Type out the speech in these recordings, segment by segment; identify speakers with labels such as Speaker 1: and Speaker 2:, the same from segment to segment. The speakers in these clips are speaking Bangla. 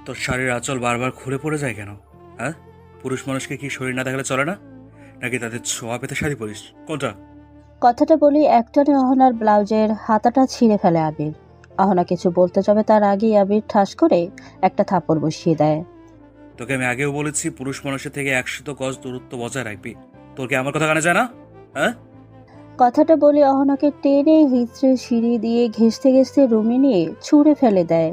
Speaker 1: তোর শাড়ির আঁচল বারবার খুলে পড়ে যায় কেন? হ্যাঁ, পুরুষ মানুষকে কি শরীর না দেখালে চলে না? নাকি তাদের ছোঁয়া পেতে শাড়ি পরিস? কোনটা?
Speaker 2: কথাটা বলি একটানে অহনার ব্লাউজের হাতাটা ছিঁড়ে ফেলে আবির। অহনা কিছু বলতে যাবে তার আগেই আবির ঠাস করে একটা থাপড় বসিয়ে দেয়।
Speaker 1: তোকে আমি আগেও বলেছি পুরুষ মানুষের থেকে 100 গজ দূরত্ব বজায় রাখবি। তোর কি আমার কথা কানে যায় না? হ্যাঁ।
Speaker 2: কথাটা বলে অহনাকে টেনে হিঁচড়ে সিঁড়ি দিয়ে ঘেঁষতে ঘেঁষতে রুমে নিয়ে ছুঁড়ে ফেলে দেয়।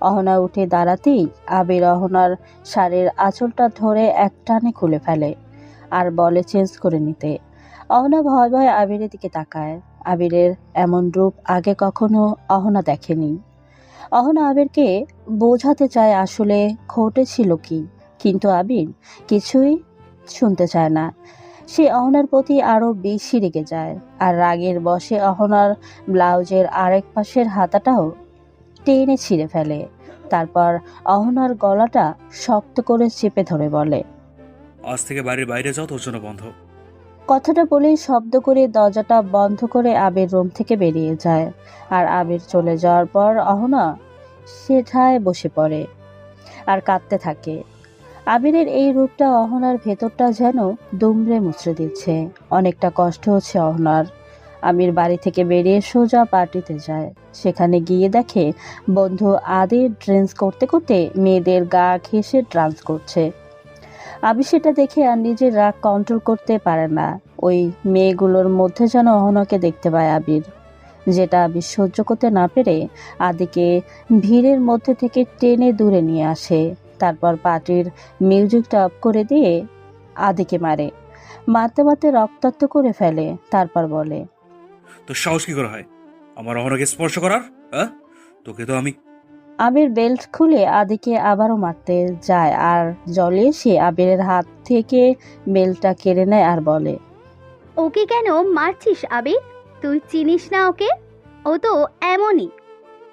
Speaker 2: অহনা উঠে দাঁড়াতেই আবির অহনার শাড়ির আঁচলটা ধরে এক টানে খুলে ফেলে আর বলে চেঞ্জ করে নিতে। অহনা ভয় ভয় আবিরের দিকে তাকায়। আবিরের এমন রূপ আগে কখনো অহনা দেখেনি। অহনা আবিরকে বোঝাতে চায় আসলে ঘটেছিল কি, কিন্তু আবির কিছুই শুনতে চায় না। সে অহনার প্রতি আরো বেশি রেগে যায় আর রাগের বশে অহনার ব্লাউজের আরেক পাশের হাতাটাও টেনে ছিঁড়ে ফেলে। তারপর অহনার গলাটা শক্ত করে চেপে ধরে বলে,
Speaker 1: আজ থেকে বাড়ির বাইরে যাও, তোর জন্য বন্ধ।
Speaker 2: কথাটা বলেই শব্দ করে দরজাটা বন্ধ করে আবির রুম থেকে বেরিয়ে যায়। আর আবির চলে যাওয়ার পর অহনা সেঠায় বসে পড়ে আর কাঁদতে থাকে। আবিরের এই রূপটা অহনার ভেতরটা যেন দুমড়ে মুচড়ে দিচ্ছে। অনেকটা কষ্ট হচ্ছে অহনার। আবির বাড়ি থেকে বেরিয়ে সোজা পার্টিতে যায়। সেখানে গিয়ে দেখে বন্ধু আদি ড্রেন্স করতে করতে মেয়েদের গা ঘেঁষে ডান্স করছে। আবির সেটা দেখে আর নিজের রাগ কন্ট্রোল করতে পারে না। ওই মেয়েগুলোর মধ্যে যেন অহনাকে দেখতে পায় আবির, যেটা আবির সহ্য করতে না পেরে আদিকে ভিড়ের মধ্যে থেকে টেনে দূরে নিয়ে আসে। তারপর পার্টির মিউজিকটা অফ করে দিয়ে আদিকে মারে। মারতে মারতে রক্তাক্ত করে ফেলে। তারপর বলে,
Speaker 1: তোর সাহস কি করে হয় আমার অহনাকে স্পর্শ করার? হ্যাঁ, তোকে তো আমি।
Speaker 2: আবির বেল্ট খুলে আদিকে আবারও মারতে যায় আর জলে সে আবিরের হাত থেকে বেল্টটা কেড়ে নেয় আর বলে,
Speaker 3: ওকে কেন মারছিস আবির? তুই চিনিস না ওকে? ও তো এমনই,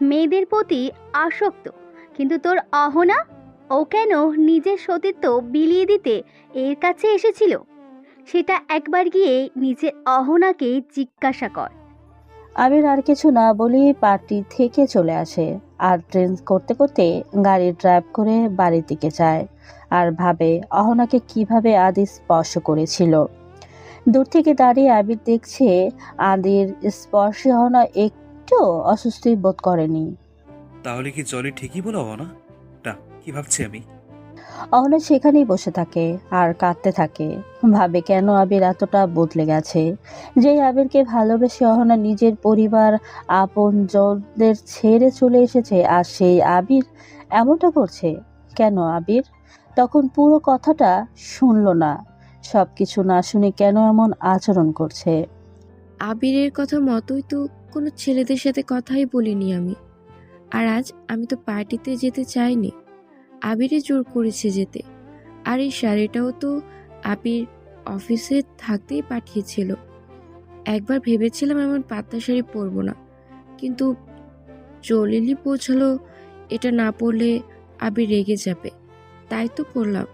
Speaker 3: মেয়েদের প্রতি আসক্ত। কিন্তু তোর অহনা, ও কেন নিজের সতীত্ব বিলিয়ে দিতে এর কাছে এসেছিল? সেটা একবার গিয়ে নিজের অহনাকে জিজ্ঞাসা কর।
Speaker 2: আবির আর কিছু না বলেই পার্টি থেকে চলে আসে আর ট্রেন করতে করতে গাড়ি ড্রাইভ করে বাড়ির দিকে যায় আর ভাবে অহনাকে কিভাবে আদি স্পর্শ করেছিল। দূর থেকে দাঁড়িয়ে আবির দেখছে আদির স্পর্শে অহনা একটু অস্বস্তি বোধ করেনি।
Speaker 1: তাহলে কি জলি ঠিকই বলো না? না, কি ভাবছি আমি?
Speaker 2: অহনা সেখানেই বসে থাকে আর কাঁদতে থাকে। ভাবে কেন আবির এতটা বদলে গেছে। যেই আবিরকে ভালোবেসে অহনা নিজের পরিবার আপন জনদের ছেড়ে চলে এসেছে, আর সেই আবির এমনটা করছে কেন? আবির তখন পুরো কথাটা শুনলো না। সবকিছু না শুনে কেন এমন আচরণ করছে?
Speaker 4: আবিরের কথা মতোই তো কোনো ছেলেদের সাথে কথাই বলিনি আমি। আর আজ আমি তো পার্টিতে যেতে চাইনি, আবিরে জোর করেছে যেতে। আর এই শাড়িটাও তো আবির অফিসে থাকতেই পাঠিয়েছিল। একবার ভেবেছিলাম এমন পাতলা শাড়ি পরবো না, কিন্তু জলিলি পৌঁছালো এটা না পরলে আবির রেগে যাবে, তাই তো পরলাম।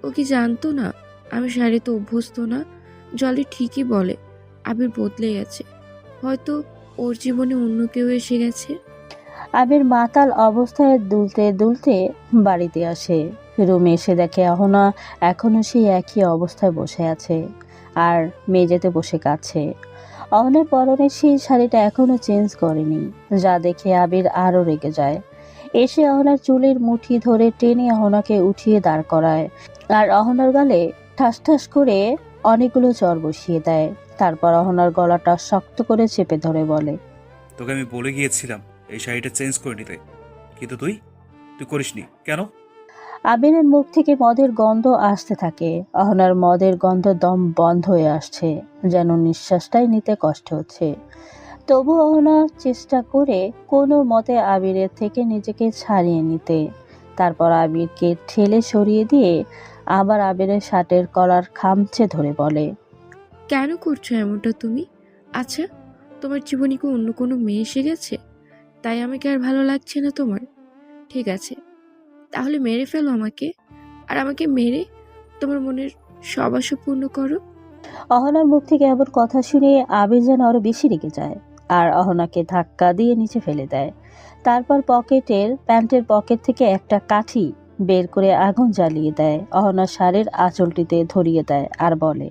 Speaker 4: ও কি জানতো না আমি শাড়িতে অভ্যস্ত না? জলি ঠিকই বলে, আবির বদলে গেছে। হয়তো ওর জীবনে অন্য কেউ এসে গেছে।
Speaker 2: আবির মাতাল অবস্থায় দুলতে দুলতে বাড়িতে আসে। রুমে এসে দেখে অহনা এখনো সেই একই অবস্থায় বসে আছে আর মেঝেতে বসে কাঁদছে। অহনার পরনে সেই শাড়িটা এখনো চেঞ্জ করেনি, যা দেখে আবির আরো রেগে যায়। এসে অহনার চুলের মুঠি ধরে টেনে অহনাকে উঠিয়ে দাঁড় করায় আর অহনার গালে ঠাস ঠাস করে অনেকগুলো চড় বসিয়ে দেয়। তারপর অহনার গলাটা শক্ত করে চেপে ধরে বলে,
Speaker 1: তোকে আমি বলে গিয়েছিলাম এই শাড়িটা চেঞ্জ করে নিতে, কিন্তু তুই তুই করিসনি কেন?
Speaker 2: আবিরের মুখ থেকে মদের গন্ধ আসতে থাকে। অহনার মদের গন্ধ দম বন্ধ হয়ে আসছে, যেন নিঃশ্বাসটাই নিতে কষ্ট হচ্ছে। তবু অহনা চেষ্টা করে কোনো মতে আবিরের থেকে নিজেকে ছাড়িয়ে নিতে। তারপর আবিরকে ঠেলে সরিয়ে দিয়ে আবার আবিরের শার্টের কলার খামচে ধরে বলে,
Speaker 4: কেন করছো এমনটা তুমি? আচ্ছা, তোমার জীবনে কি অন্য কোনো মেয়ে এসে গেছে, তাই আমাকে আর ভালো লাগছে না তোমার? ঠিক আছে, তাহলে মেরে ফেলো আমাকে, আর আমাকে মেরে তোমার মনের সব আশা পূর্ণ করো।
Speaker 2: অহনার মুখ থেকে এমন কথা শুনে আবির যেন আরো বেশি রেগে যায় আর অহনাকে ধাক্কা দিয়ে নিচে ফেলে দেয়। তারপর প্যান্টের পকেট থেকে একটা কাঠি বের করে আগুন জ্বালিয়ে দেয়, অহনার শাড়ির আঁচলটিতে ধরিয়ে দেয় আর বলে,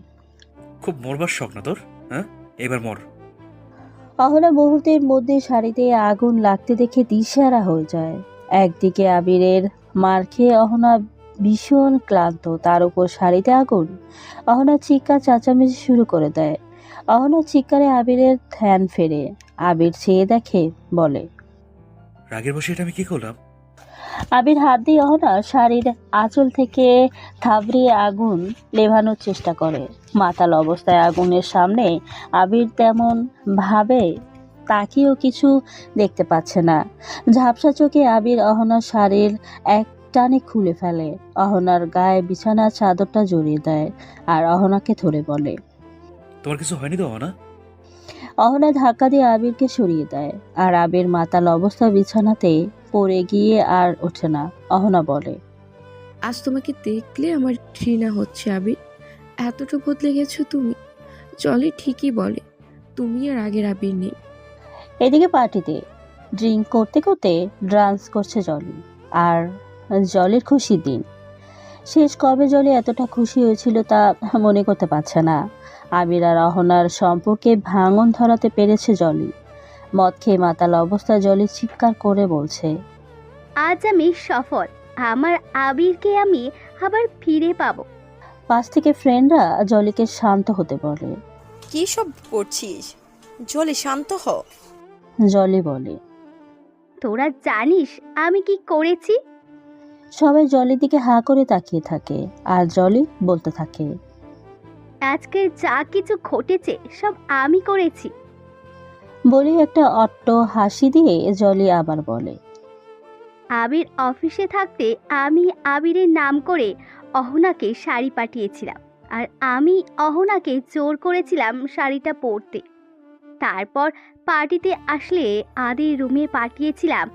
Speaker 1: খুব মরবার শখ না তোর? হ্যাঁ, এবার মর।
Speaker 2: অহনা মুহূর্তের মধ্যে শাড়িতে আগুন লাগতে দেখে দিশেহারা হয়ে যায়। একদিকে আবিরের মার খেয়ে অহনা ভীষণ ক্লান্ত, তার উপর শাড়িতে আগুন। অহনা চিৎকার চেঁচামেচি শুরু করে দেয়। অহনার চিৎকারে আবিরের ধ্যান ফেরে। আবির চেয়ে দেখে, বলে,
Speaker 1: রাগের বসে এটা আমি কি করলাম?
Speaker 2: আবির হাত দিয়ে অহনা শাড়ির আঁচল থেকে থাবড়িয়ে আগুন নেভানোর চেষ্টা করে। মাতাল অবস্থায় আগুনের সামনে আবির তেমন ভাবে তাকিয়েও কিছু দেখতে পাচ্ছে না। ঝাপসা চোখে আবির অহনার শাড়ির এক টানে খুলে ফেলে, অহনার গায়ে বিছানার চাদরটা জড়িয়ে দেয় আর অহনাকে ধরে বলে,
Speaker 1: তোমার কিছু হয়নি তো না?
Speaker 2: অহনা ধাক্কা দিয়ে আবিরকে সরিয়ে দেয় আর আবির মাতাল অবস্থা বিছানাতে পড়ে গিয়ে আর ওঠে না। অহনা বলে,
Speaker 4: আজ তোমাকে দেখলে আমার ঘৃণা হচ্ছে আবির। এতটা বদলে গেছো তুমি। জলি ঠিকই বলে, তুমি আর আগের আবির নেই।
Speaker 2: এদিকে পার্টিতে ড্রিঙ্ক করতে করতে ডান্স করছে জলি। আর জলির খুশির দিন। শেষ কবে জলি এতটা খুশি হয়েছিল তা মনে করতে পারছে না। আবির আর অহনার সম্পর্কে ভাঙন ধরাতে পেরেছে জলি। মদ খেয়ে মাতাল অবস্থায় জলি চিৎকার করে বলছে,
Speaker 3: আজ আমি সফল, আমার আবিরকে আমি আবার ফিরে পাবো।
Speaker 2: পাশ থেকে ফ্রেন্ডরা জলিকে শান্ত হতে বলে।
Speaker 5: কি সব করছিস? জলি শান্ত হ।
Speaker 2: জলি বলে,
Speaker 3: তোরা জানিস আমি কি করেছি?
Speaker 2: সবাই জলির দিকে হা করে তাকিয়ে থাকে আর জলি বলতে থাকে,
Speaker 3: আজকের যা কিছু ঘটেছে সব আমি করেছি।
Speaker 2: বলি একটা অট্ট হাসি দিয়ে জলি আবার বলে,
Speaker 3: আবির অফিসে থাকতে আমি আবিরের নাম করে অহনাকে শাড়ি পাঠিয়েছিলাম, আর আমি অহনাকে জোর করেছিলাম শাড়িটা পরতে। তারপর পার্টিতে আসলে আদির রুমে পাঠিয়েছিলাম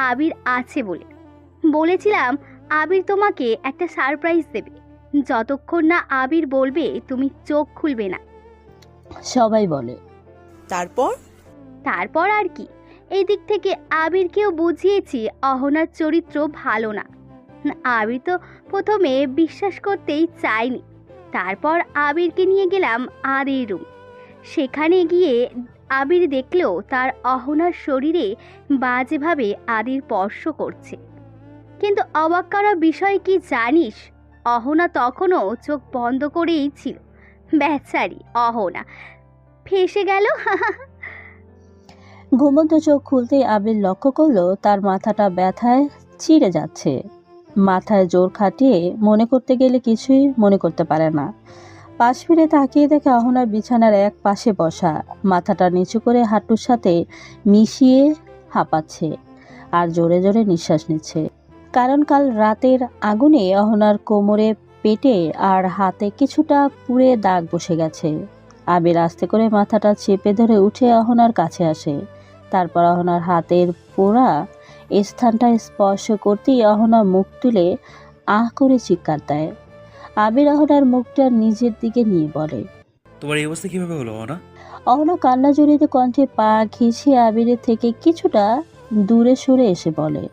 Speaker 3: আবির আছে বলে। বলেছিলাম আবির তোমাকে একটা সারপ্রাইজ দেবে, যতক্ষণ না আবির বলবে তুমি চোখ খুলবে না।
Speaker 2: সবাই বলে,
Speaker 5: তারপর
Speaker 3: তারপর আর কি, এই দিক থেকে আবিরকেও বুঝিয়েছি অহনার চরিত্র ভালো না। আবির তো প্রথমে বিশ্বাস করতেই চায়নি। তারপর আবিরকে নিয়ে গেলাম আদির রুম। সেখানে গিয়ে আবির দেখলো তার অহনার শরীরে বাজেভাবে আদির স্পর্শ করছে। কিন্তু অবাক করা বিষয় কি জানিস, অহনা তখনও চোখ বন্ধ করেই ছিল। বেচারি অহনা ফেঁসে গেল।
Speaker 2: ঘুমন্ত চোখ খুলতেই আবির লক্ষ্য করলো তার মাথাটা ব্যথায় চিড়ে যাচ্ছে। মাথায় জোর খাটিয়ে মনে করতে গেলে কিছুই মনে করতে পারে না। পাশ ফিরে তাকিয়ে দেখে অহনার বিছানার এক পাশে বসা, মাথাটা নিচু করে হাঁটুর সাথে মিশিয়ে হাঁপাচ্ছে আর জোরে জোরে নিঃশ্বাস নিচ্ছে। কারণ কাল রাতের আগুনে অহনার কোমরে, পেটে আর হাতে কিছুটা পুড়ে দাগ বসে গেছে। আবির আস্তে করে মাথাটা চেপে ধরে উঠে অহনার কাছে আসে। তারপর অহনার হাতের পোড়া স্থানটা স্পর্শ করতেই অহনা মুখ তুলে আহ করে চিৎকার দেয়। আবির অহনার মুখটা নিজের দিকে নিয়ে বলে,
Speaker 1: তোমার এই অবস্থা কিভাবে হলো না?
Speaker 2: অহনা কান্না জড়িত কণ্ঠে পা ঘিচিয়ে আবিরের থেকে কিছুটা দূরে সরে এসে বলে,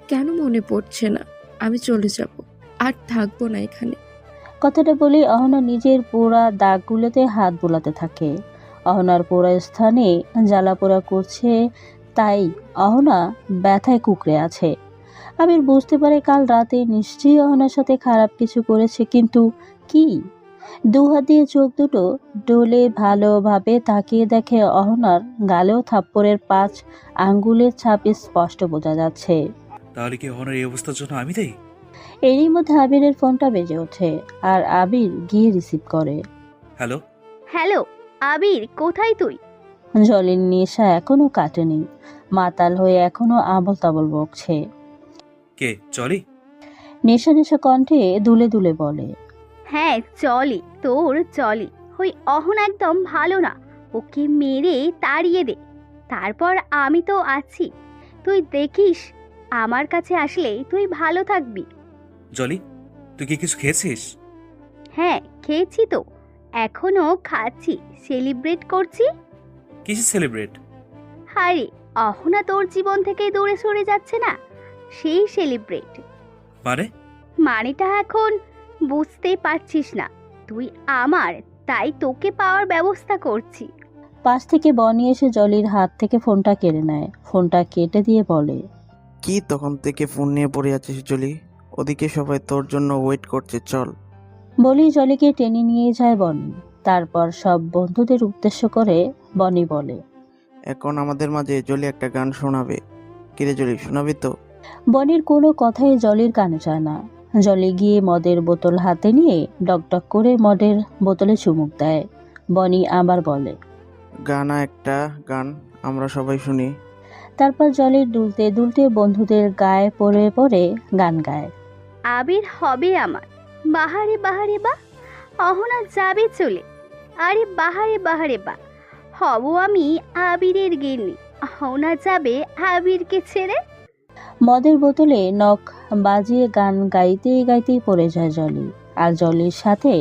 Speaker 4: কেন মনে পড়ছে না? আমি চলে যাব, আর থাকবো না এখানে।
Speaker 2: কথাটা বলে অহনা নিজের পোড়া দাগগুলোতে হাত বোলাতে থাকে। অহনার পোড়া স্থানে জ্বালা পোড়া করছে, তাই অহনা ব্যথায় কুঁকড়ে আছে। আবির বুঝতে পারে কাল রাতে নিশ্চয়ই অহনার সাথে খারাপ কিছু করেছে, কিন্তু কি? দুহাত দিয়ে চোখ দুটো ডলে ভালোভাবে তাকিয়ে দেখে অহনার গালেও থাপ্পড়ের 5 আঙ্গুলের ছাপ স্পষ্ট বোঝা যাচ্ছে।
Speaker 1: তাহলে কি হওয়ার এই অবস্থার জন্য আমি দেই?
Speaker 2: এরই মধ্যে আবিরের ফোনটা বেজে ওঠে আর আবির গিয়ে রিসিভ করে।
Speaker 1: হ্যালো?
Speaker 3: হ্যালো আবির, কোথায় তুই?
Speaker 2: জলের নেশা এখনো কাটেনি, মাতাল হয়ে এখনো আবল তাবল বকছে।
Speaker 1: কে জলি?
Speaker 2: নেশা নেশা কণ্ঠে দুলে দুলে বলে,
Speaker 3: হ্যাঁ চলি, তোর চলি। ওই অহন একদম ভালো না, ওকে মেরে তাড়িয়ে দে। তারপর আমি তো আছি, তুই দেখিস আমার কাছে আসলে তুই ভালো থাকবি।
Speaker 1: জলি, তুই কি কিছু খেয়েছিস?
Speaker 3: হ্যাঁ খেয়েছি তো, এখনো খাচ্ছি, সেলিব্রেট করছি।
Speaker 1: কিসে সেলিব্রেট?
Speaker 3: আরে অহনা তোর জীবন থেকে দূরে সরে যাচ্ছে না, সেই সেলিব্রেট।
Speaker 1: মানে?
Speaker 3: মানেটা এখন বুঝতে পারছিস না? তুই আমার, তাই তোকে পাওয়ার ব্যবস্থা করছি।
Speaker 2: পাশ থেকে বনি এসে জলির হাত থেকে ফোনটা কেড়ে নেয়, ফোনটা কেটে দিয়ে বলে,
Speaker 6: কি তখন থেকে ফোন নিয়ে পড়ে আছিস জলি? ওদিকে সবাই তোর জন্য ওয়েট করছে, চল।
Speaker 2: বলি জলিকে টেনে নিয়ে যায় বনি। তারপর সব বন্ধুদের উদ্দেশ্য করে বনি বলে,
Speaker 6: এখন আমাদের মাঝে জলি একটা গান শোনাবে। কিরে জলি, শোনাবি তো?
Speaker 2: বনির কোনো কথাই জলির কানে যায় না। জলি গিয়ে মদের বোতল হাতে নিয়ে ডকডক করে মদের বোতলে চুমুক দেয়। বনি আবার বলে,
Speaker 6: গানা একটা গান আমরা সবাই শুনি।
Speaker 2: তারপর জলির দুলতে দুলতে বন্ধুদের গায়ে পড়ে পড়ে গান গায়।
Speaker 3: আবির হবে আমার, বাহারে বাহারে বা, অহনা যাবে চলে, আরে বাহারে বাহারে বা, হব আমি আবিরের গিন্নি, অহনা যাবে আবিরকে ছেড়ে।
Speaker 2: মদের বোতলে নখ বাজিয়ে গান গাইতে গাইতেই পড়ে যায় জলি। আর জলির সাথে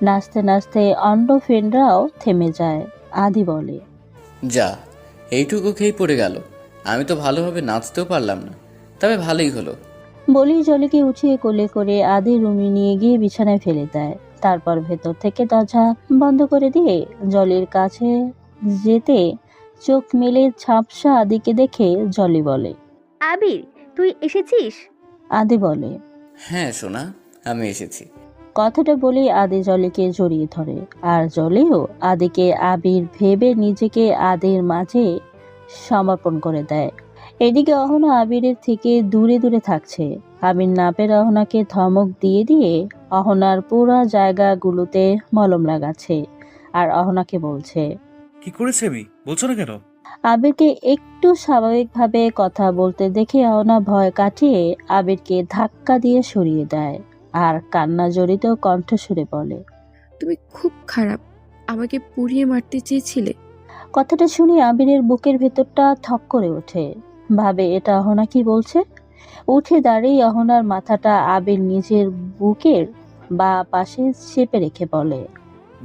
Speaker 2: নাচতে নাচতে অন্য ফ্রেন্ডরাও থেমে যায়। আদি বলে,
Speaker 7: যা, এইটুকু খেয়েই পড়ে গেল। আমি তো ভালোভাবে নাচতেও পারলাম না, তবে ভালোই হলো।
Speaker 2: বলি জলিকে উঠিয়ে কোলে করে আদি রুমে নিয়ে গিয়ে বিছানায় ফেলে দেয়। তারপর ভেতর থেকে দরজা বন্ধ করে দিয়ে জলির কাছে যেতে চোখ মেলে ঝাপসা আদিকে দেখে জলি বলে,
Speaker 3: আবির তুই এসেছিস?
Speaker 2: আদি বলে,
Speaker 7: হ্যাঁ সোনা, আমি এসেছি।
Speaker 2: কথাটা বলে আদি জলিকে জড়িয়ে ধরে। আর জলিও আদিকে আবির ভেবে নিজেকে আদির মাঝে সমর্পণ করে দেয়। এদিকে অহনা আবিরের থেকে দূরে দূরে থাকছে। আবির নাপের অহনাকে ধমক দিয়ে দিয়ে অহনার পুরো জায়গাগুলোতে মলম লাগাচ্ছে। আর অহনাকে বলছে,
Speaker 1: কি করেছে আমি, বলছো না কেন?
Speaker 2: আবিরকে একটু স্বাভাবিকভাবে কথা বলতে দেখে অহনা ভয় কাটিয়ে আবিরকে ধাক্কা দিয়ে সরিয়ে দেয়। আর কান্না জড়িত কণ্ঠস্বরে বলে,
Speaker 4: তুমি খুব খারাপ, আমাকে পুড়িয়ে মারতে চেয়েছিলে।
Speaker 2: কথাটা শুনে আবিরের বুকের ভেতরটা থক করে ওঠে। ভাবে এটা অহনা কি বলছে। উঠে দাঁড়িয়ে অহনার মাথাটা আবির নিজের বুকের বা পাশে চেপে রেখে বলে,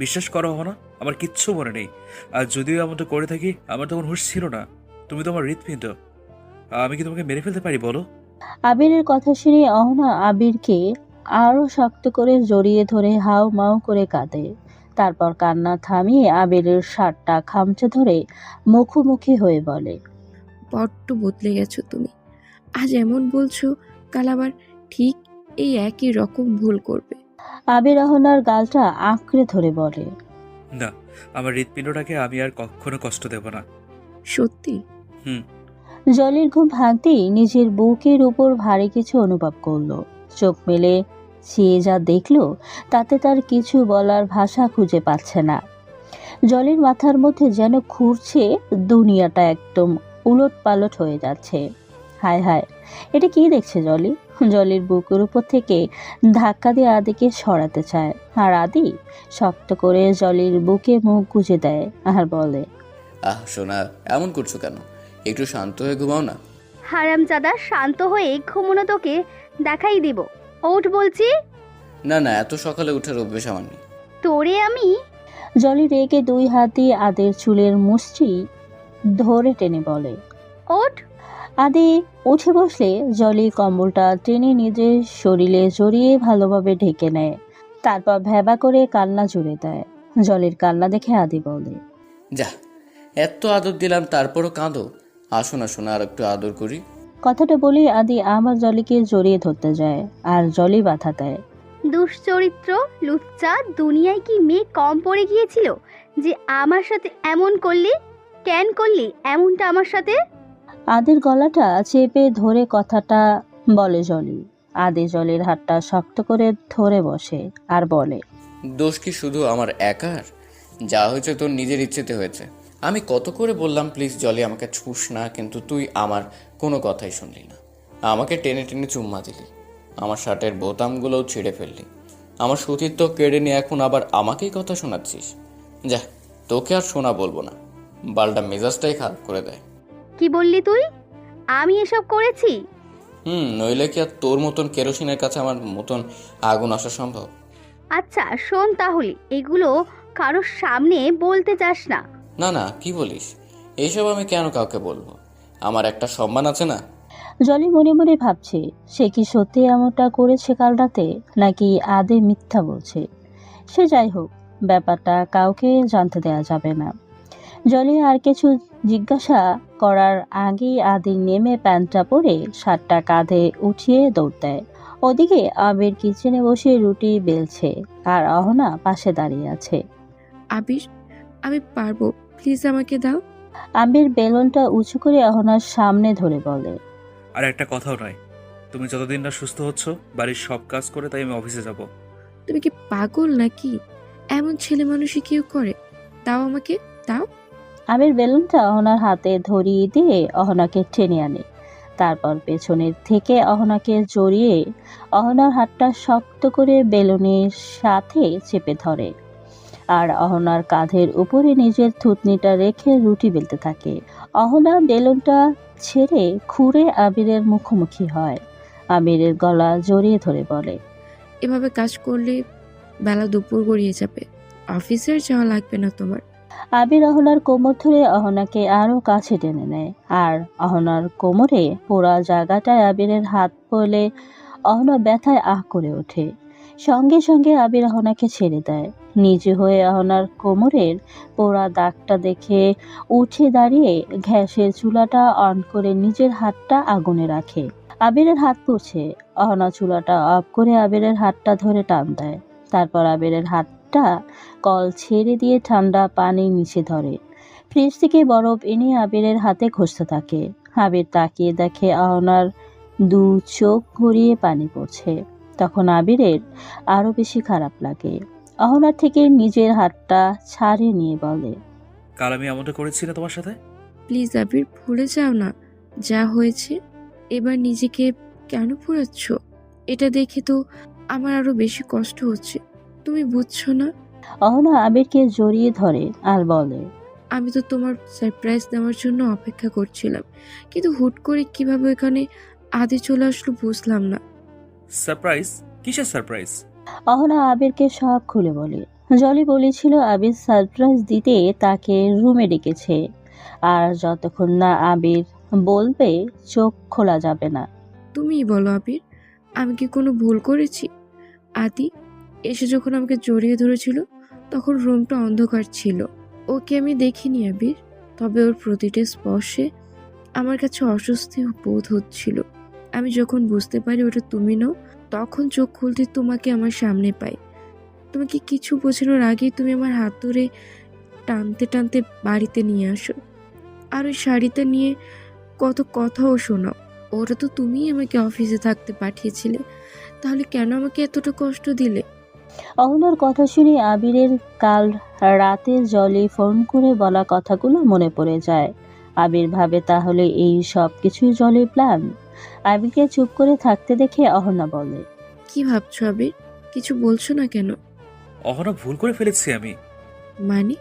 Speaker 1: বিশ্বাস করো না, আমার কিচ্ছু মনে নেই। আর যদিও এমনটা করে থাকি, আমার তখন হুঁশ ছিল না। তুমি তো আমার হৃৎপিণ্ড, আমি কি তোমাকে মেরে ফেলতে পারি বলো?
Speaker 2: আবিরের কথা শুনে অহনা আবিরকে আরো শক্ত করে জড়িয়ে ধরে হাউ মাউ করে কাঁদে। তারপর কান্না থামিয়ে আবিরের শার্টটা খামচে ধরে মুখোমুখি হয়ে বলে,
Speaker 4: বড্ড বদলে গেছো তুমি। আজ এমন বলছো, কাল আবার ঠিক এই একই রকম ভুল করবে।
Speaker 2: আবির অহনার গালটা আঁকড়ে ধরে বলে,
Speaker 1: না, আমার হৃৎপিণ্ডটাকে আমি আর কখনো কষ্ট দেব না।
Speaker 4: সত্যি?
Speaker 1: হুম।
Speaker 2: জলের ঘুম ভাঙতেই নিজের বুকের উপর ভারী কিছু অনুভব করলো। চোখ মেলে চেয়ে যা দেখলো তাতে তার কিছু বলার ভাষা খুঁজে পাচ্ছে না। জলের মাথার মধ্যে যেন ঘুরছে, দুনিয়াটা একদম উলট পালট হয়ে যাচ্ছে। হায় হায়, এটা কি দেখছে জলি? জলের বুকের উপর থেকে ধাক্কা দিয়ে আদিকে সরাতে চায়। আর আদি শক্ত করে জলের বুকে মুখ গুজে দেয় আর বলে,
Speaker 7: আহ সোনা, এমন করছো কেন? একটু শান্ত হয়ে ঘুমাও না।
Speaker 3: হারামজাদা, শান্ত হয়ে ঘুমোনো তোকে দেখাই দিব। ওঠ বলছি।
Speaker 7: না না, এত সকালে উঠার অভ্যেস আমার নেই।
Speaker 3: তোরে আমি।
Speaker 2: জলি রেগে দুই হাত দিয়ে আদের চুলের মুষ্টি ধরে টেনে বলে,
Speaker 3: ওঠ।
Speaker 2: আদি উঠে বসলে জলি কম্বলটা টেনে নিজের শরীরে জড়িয়ে ভালোভাবে ঢেকে নেয়। তারপর ভ্যাবা করে কান্না জুড়ে দেয়। জলির কান্না দেখে আদি বলে,
Speaker 7: যা, এত আদর দিলাম তারপরও কাঁদো। আসো না সোনা, আর একটু আদর করি।
Speaker 2: কথাটা বলে আদি আমার জলিকে জড়িয়ে ধরতে যায় আর জলি বাধা দেয়।
Speaker 3: দুশ্চরিত্র, লুচ্চা, দুনিয়ায় কি মেয়ে কম পড়ে গিয়েছিল যে আমার সাথে এমন করলি? কেন করলি এমনটা আমার সাথে?
Speaker 2: আদির গলাটা চেপে ধরে কথাটা বলে জলি। আদি জলির হাতটা শক্ত করে ধরে বসে আর বলে,
Speaker 7: দোষ কি শুধু আমার একার? যা হয়েছে তোর নিজের ইচ্ছেতে হয়েছে। আমি কত করে বললাম প্লিজ জলি আমাকে ছুস না, কিন্তু তুই আমার কোনো কথাই শুনলি না। আমাকে টেনে টেনে চুম্মা দিলি, আমার শার্টের বোতামগুলোও ছিঁড়ে ফেললি, আমার সতীত্ব কেড়ে নিয়ে এখন আবার আমাকেই কথা শোনাচ্ছিস। যা, তোকে আর শোনা বলবো না। বালটা মেজাজটাই খারাপ করে দেয়।
Speaker 3: কি বললি তুই? আমি এসব করেছি?
Speaker 7: নইলে কি আর তোর মতন কেরোসিনের কাছে আমার মতন আগুন আসা সম্ভব?
Speaker 3: আচ্ছা শোন, তাহলে এগুলো কারোর সামনে বলতে চাস না।
Speaker 7: না না, কি বলিস? এইসব আমি কেন কাউকে বলবো? আমার একটা সম্মান আছে না?
Speaker 2: জলি মনে মনে ভাবছে সে কি সত্যি এমনটা করেছে কাল রাতে, নাকি আদে মিথ্যা বলছে। সে যাই হোক, ব্যাপারটা কাউকে জানতে দেওয়া যাবে না। জলি আর কিছু জিজ্ঞাসা করার আগেই আদি নেমে প্যান্টটা পরে শার্টটা কাঁধে উঠিয়ে দৌড় দেয়। ওদিকে আবির কিচেনে বসে রুটি বেলছে আর অহনা পাশে দাঁড়িয়ে আছে।
Speaker 4: আবির, আমি পারবো, প্লিজ আমাকে দাও।
Speaker 2: আবির বেলুনটা উঁচু করে অহনার সামনে ধরে বলে,
Speaker 1: আর একটা কথাও নয়, তুমি যতদিন না সুস্থ হচ্ছ বাড়ির সব কাজ করে তাই আমি অফিসে যাব।
Speaker 4: তুমি কি পাগল নাকি? এমন ছেলে মানুষই কেউ করে? দাও আমাকে, দাও।
Speaker 2: আবির বেলুনটা অহনার হাতে ধরিয়ে দিয়ে অহনাকে টেনে আনে। তারপর পেছনের থেকে অহনাকে জড়িয়ে অহনার হাতটা শক্ত করে বেলুনের সাথে চেপে ধরে আর অহনার কাঁধের উপরে নিজের থুতনিটা রেখে রুটি বেলতে থাকে। অহনা বেলুনটা ছেড়ে খুঁড়ে আবিরের মুখোমুখি হয়। আবিরের গলা জড়িয়ে ধরে বলে,
Speaker 4: এভাবে কাজ করলে বেলা দুপুর গড়িয়ে যাবে। অফিসের যাওয়া লাগবে না তোমার।
Speaker 2: আবির অহনার কোমর ধরে অহনাকে আরো কাছে টেনে নেয় আর অহনার কোমরে পোড়া জায়গাটায় আবিরের হাত পড়লে অহনা ব্যথায় আহ করে ওঠে। সঙ্গে সঙ্গে আবির অহনাকে ছেড়ে দেয়। নিজে হয়ে অহনার কোমরের পোড়া দাগটা দেখে উঠে দাঁড়িয়ে গ্যাসের চুলাটা অন করে নিজের হাতটা আগুনে রাখে। আবিরের হাত পুড়ছে। অহনা চুলাটা অফ করে আবিরের হাতটা ধরে টান দেয়। তারপর আবিরের হাতটা কল ছেড়ে দিয়ে ঠান্ডা পানি নিচে ধরে। ফ্রিজ থেকে বরফ এনে আবিরের হাতে ঘষতে থাকে। আবির তাকিয়ে দেখে অহনার দু চোখ গড়িয়ে পানি পড়ছে। তখন আবিরের আরো বেশি খারাপ লাগে। অহনার থেকে নিজের হাতটা ছাড়িয়ে নিয়ে বলে,
Speaker 1: কাল আমি এমনটা করেছি না তোমার সাথে?
Speaker 4: প্লিজ আবির, ভুলে যাও না যা হয়েছে। এবার নিজেকে কেন পোড়াচ্ছ? এটা দেখে তো আমার আরো বেশি কষ্ট হচ্ছে। তুমি বুঝছো না?
Speaker 2: অহনা আবিরকে জড়িয়ে ধরে আর বলে,
Speaker 4: আমি তো তোমার সারপ্রাইজ দেওয়ার জন্য অপেক্ষা করছিলাম, কিন্তু হুট করে কিভাবে এখানে আদে চলে আসলো বুঝলাম না।
Speaker 1: সারপ্রাইজ? কিসের সারপ্রাইজ?
Speaker 2: অহনা আবিরকে সব খুলে বলে। জলি বলেছিল আবির সারপ্রাইজ দিতে তাকে রুমে ডেকেছে, আর যতক্ষণ না আবির বলবে চোখ খোলা যাবে না।
Speaker 4: তুমিই বলো আবির, আমি কি কোনো ভুল করেছি? আদি এসে যখন আমাকে জড়িয়ে ধরেছিল তখন রুমটা অন্ধকার ছিল। ওকে আমি দেখিনি আবির, তবে ওর প্রতিটা স্পর্শে আমার কাছে অস্বস্তি বোধ হচ্ছিল। আমি যখন বুঝতে পারি ওটা তুমি নও, তখন চোখ খুলতে তোমাকে আমার সামনে পাই। তোমাকে কিছু বোঝানোর আগেই তুমি আমার হাত ধরে টানতে টানতে বাড়িতে নিয়ে আসো, আর ওই শাড়িটা নিয়ে কত কথাও শোনাও। ওটা তো তুমিই আমাকে অফিসে থাকতে পাঠিয়েছিলে, তাহলে কেন আমাকে এতটা কষ্ট দিলে?
Speaker 2: অহনার কথা শুনে আবিরের কাল রাতে জলি ফোন করে বলা কথাগুলো মনে পড়ে যায়। আবির ভাবে তাহলে এই সব কিছুই জলির প্ল্যান। আবিরকে চুপ করে থাকতে দেখে অহনা বলে,
Speaker 4: কি ভাবছো আবির? কিছু বলছো না কেন?
Speaker 1: অহনা, ভুল করে ফেলেছি আমি।
Speaker 4: মানে?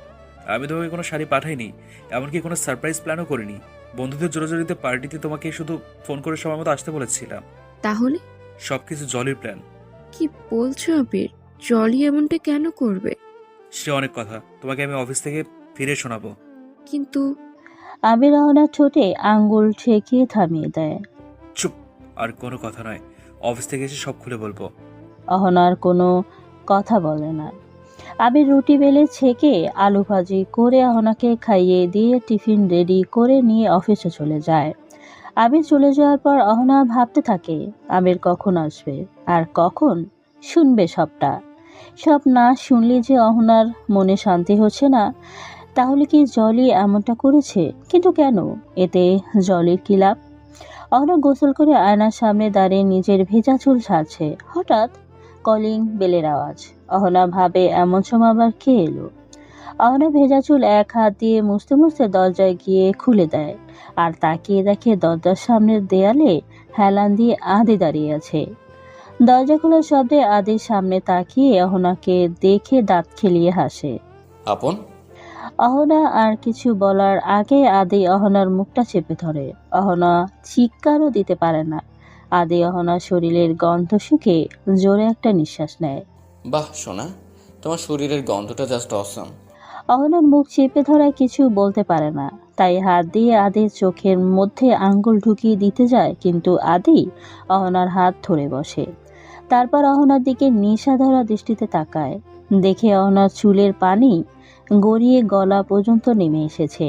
Speaker 1: আমি তোমাকে কোনো শাড়ি পাঠাইনি, এমনকি কোনো সারপ্রাইজ প্ল্যানও করিনি। বন্ধুদের জোরাজোরিতে পার্টিতে তোমাকে শুধু ফোন করে সময় মতো আসতে বলেছিলাম।
Speaker 4: তাহলে
Speaker 1: সবকিছু জলির প্ল্যান।
Speaker 4: কি বলছো আবির? জলি এমনটা কেন করবে?
Speaker 1: সে অনেক কথা, তোমাকে আমি অফিস থেকে ফিরে শোনাবো।
Speaker 4: কিন্তু
Speaker 2: আবির অহনার ঠোঁটে আঙ্গুল ঠেকিয়ে থামিয়ে দেয়।
Speaker 1: চুপ, আর কোনো কথা নয়, অফিস থেকে এসে সব খুলে বলবো।
Speaker 2: অহনার কোনো কথা বলে না। আবির রুটি বেলে ছেঁকে আলু ভাজি করে অহনাকে খাইয়ে দিয়ে টিফিন রেডি করে নিয়ে অফিসে চলে যায়। আবির চলে যাওয়ার পর অহনা ভাবতে থাকে আবির কখন আসবে আর কখন শুনবে সবটা। সব না শুনলে যে অহনার মনে শান্তি হচ্ছে না। তাহলে কি জলি এমনটা করেছে? কিন্তু কেন? এতে জলির কি লাভ? অহনা গোসল করে আয়নার সামনে দাঁড়িয়ে নিজের ভেজা চুল ছাড়ছে। হঠাৎ কলিং বেলের আওয়াজ। অহনা ভাবে এমন সময় আবার কে এলো। অহনা ভেজা চুল এক হাত দিয়ে মুছতে মুছতে দরজায় গিয়ে খুলে দেয় আর তাকিয়ে দেখে দরজার সামনের দেয়ালে হেলান দিয়ে আদি দাঁড়িয়ে আছে। দরজা খোলার শব্দে আদির সামনে তাকিয়ে অহনাকে দেখে দাঁত খেলিয়ে হাসে।
Speaker 7: আপন,
Speaker 2: অহনা আর কিছু বলার আগে আদি অহনার মুখটা চেপে ধরে। অহনা চিৎকারও দিতে পারে না। আদি অহনার শরীরের গন্ধ শুকে জোরে একটা নিঃশ্বাস নেয়।
Speaker 7: বাহ সোনা, তোমার শরীরের গন্ধটা জাস্ট অসম।
Speaker 2: অহনার মুখ চেপে ধরায় কিছু বলতে পারে না। তাই হাত দিয়ে আদির চোখের মধ্যে আঙ্গুল ঢুকিয়ে দিতে যায়, কিন্তু আদি অহনার হাত ধরে বসে। তারপর অহনার দিকে নেশাধরা দৃষ্টিতে তাকায়। দেখে অহনার চুলের পানি গড়িয়ে গলা পর্যন্ত নেমে এসেছে।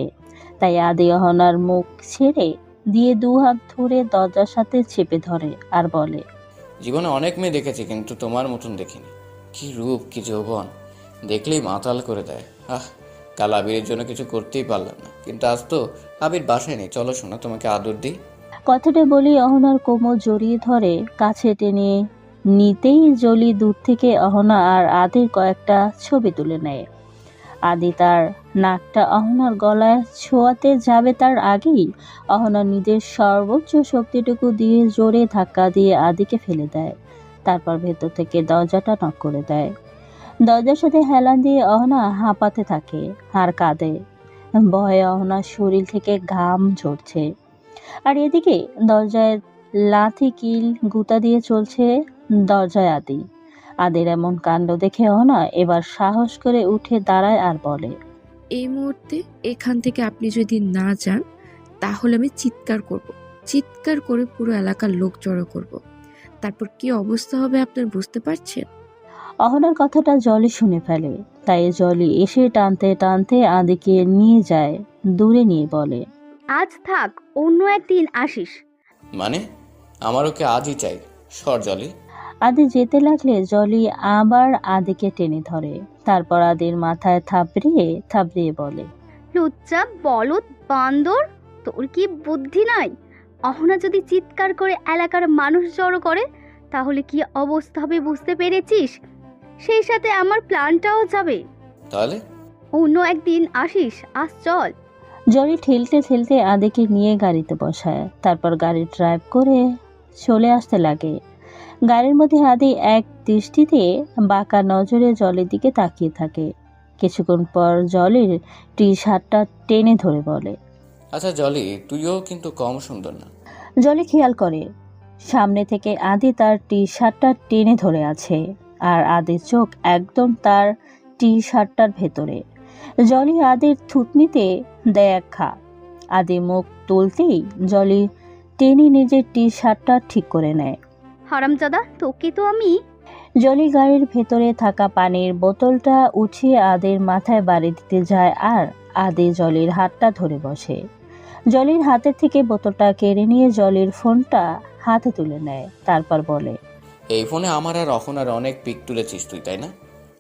Speaker 2: তাই আদি অহনার মুখ ছেড়ে দিয়ে দু হাত ধরে দরজার সাথে চেপে ধরে আর বলে,
Speaker 7: জীবনে অনেক মেয়ে দেখেছি, কিন্তু তোমার মতন দেখিনি। কি রূপ, কি যৌবন, দেখলেই মাতাল করে দেয়। কাল আবিরের জন্য কিছু করতেই পারলাম না, কিন্তু আজ তো আবির বাসায় নেই। চলো শোনা, তোমাকে আদর দিই।
Speaker 2: কথাটা বলি অহনার কোমর জড়িয়ে ধরে কাছে টেনে নিতেই জলি দূর থেকে অহনা আর আদির কয়েকটা ছবি তুলে নেয়। আদি তার নাকটা অহনার গলায় ছোঁয়াতে যাবে তার আগেই অহনা নিজের সর্বোচ্চ শক্তিটুকু দিয়ে জোরে ধাক্কা দিয়ে আদিকে ফেলে দেয়। তারপর ভেতর থেকে দরজাটা নক করে দেয়। দরজার সাথে হেলান দিয়ে অহনা হাঁপাতে থাকে আর কাঁদে। ভয়ে অহনার শরীর থেকে ঘাম ঝরছে। আর এদিকে দরজায় লাথি কিল গুতা দিয়ে চলছে দরজায় আদি। আদির এমন কাণ্ড দেখে অহনা এবার সাহস করে উঠে দাঁড়ায় আর বলে,
Speaker 4: এই মুহূর্তে এখান থেকে আপনি যদি না যান তাহলে আমি চিৎকার করব, চিৎকার করে পুরো এলাকার লোক জড়ো করব। তারপর কি অবস্থা হবে আপনার বুঝতে পারছেন?
Speaker 2: অহনার কথাটা জলি শুনে ফেলে। তাই জলি এসে টানতে টানতে আদিকে নিয়ে যায় দূরে, নিয়ে বলে,
Speaker 3: আজ থাক, অন্য একদিন আসিস।
Speaker 7: মানে আমার ওকে আজই চাই, সর জলি।
Speaker 2: আদি যেতে লাগলে জলি আবার আদিকে টেনে ধরে। তারপর আদির মাথায় থাপড়িয়ে থাপড়িয়ে বলে,
Speaker 3: লুচ্চা, বলদ, বান্দর, তোর কি বুদ্ধি নাই? অহনা যদি চিৎকার করে এলাকার মানুষ জড়ো করে তাহলে কি অবস্থা হবে বুঝতে পেরেছিস? সেই সাথে আমার প্ল্যানটাও যাবে।
Speaker 7: তাহলে
Speaker 3: অন্য একদিন আসিস, আজ চল।
Speaker 2: জলি ঠেলতে ঠেলতে আদিকে নিয়ে গাড়িতে বসায়। তারপর গাড়ি ড্রাইভ করে চলে আসতে লাগে। গাড়ির মধ্যে আদি এক দৃষ্টিতে বাঁকা নজরে জলের দিকে তাকিয়ে থাকে। কিছুক্ষণ পর জলির টি শার্টটা টেনে ধরে বলে,
Speaker 7: আচ্ছা জলি, তুইও কিন্তু কম সুন্দর না।
Speaker 2: জলি খেয়াল করে সামনে থেকে আদি তার টি শার্টটা টেনে ধরে আছে, আর আদির চোখ একদম তার টি শার্টটার ভেতরে। জলি আদির থুতনিতে দেয় এক খা। আদি মুখ তুলতেই জলি টেনে নিজের টি শার্টটা ঠিক করে নেয়।
Speaker 3: হারামজাদা, তোকে তো আমি।
Speaker 2: জলি গাড়ির ভেতরে থাকা পানির বোতলটা উঠিয়ে আদির মাথায় বাড়ি দিতে যায় আর আদি জলির হাতটা ধরে বসে। জলির হাতের থেকে বোতলটা কেড়ে নিয়ে জলির ফোনটা হাতে তুলে নেয়। তারপর বলে,
Speaker 7: এই ফোনে আমার আর অহনার অনেক পিক তুলেছিস তুই, তাই না?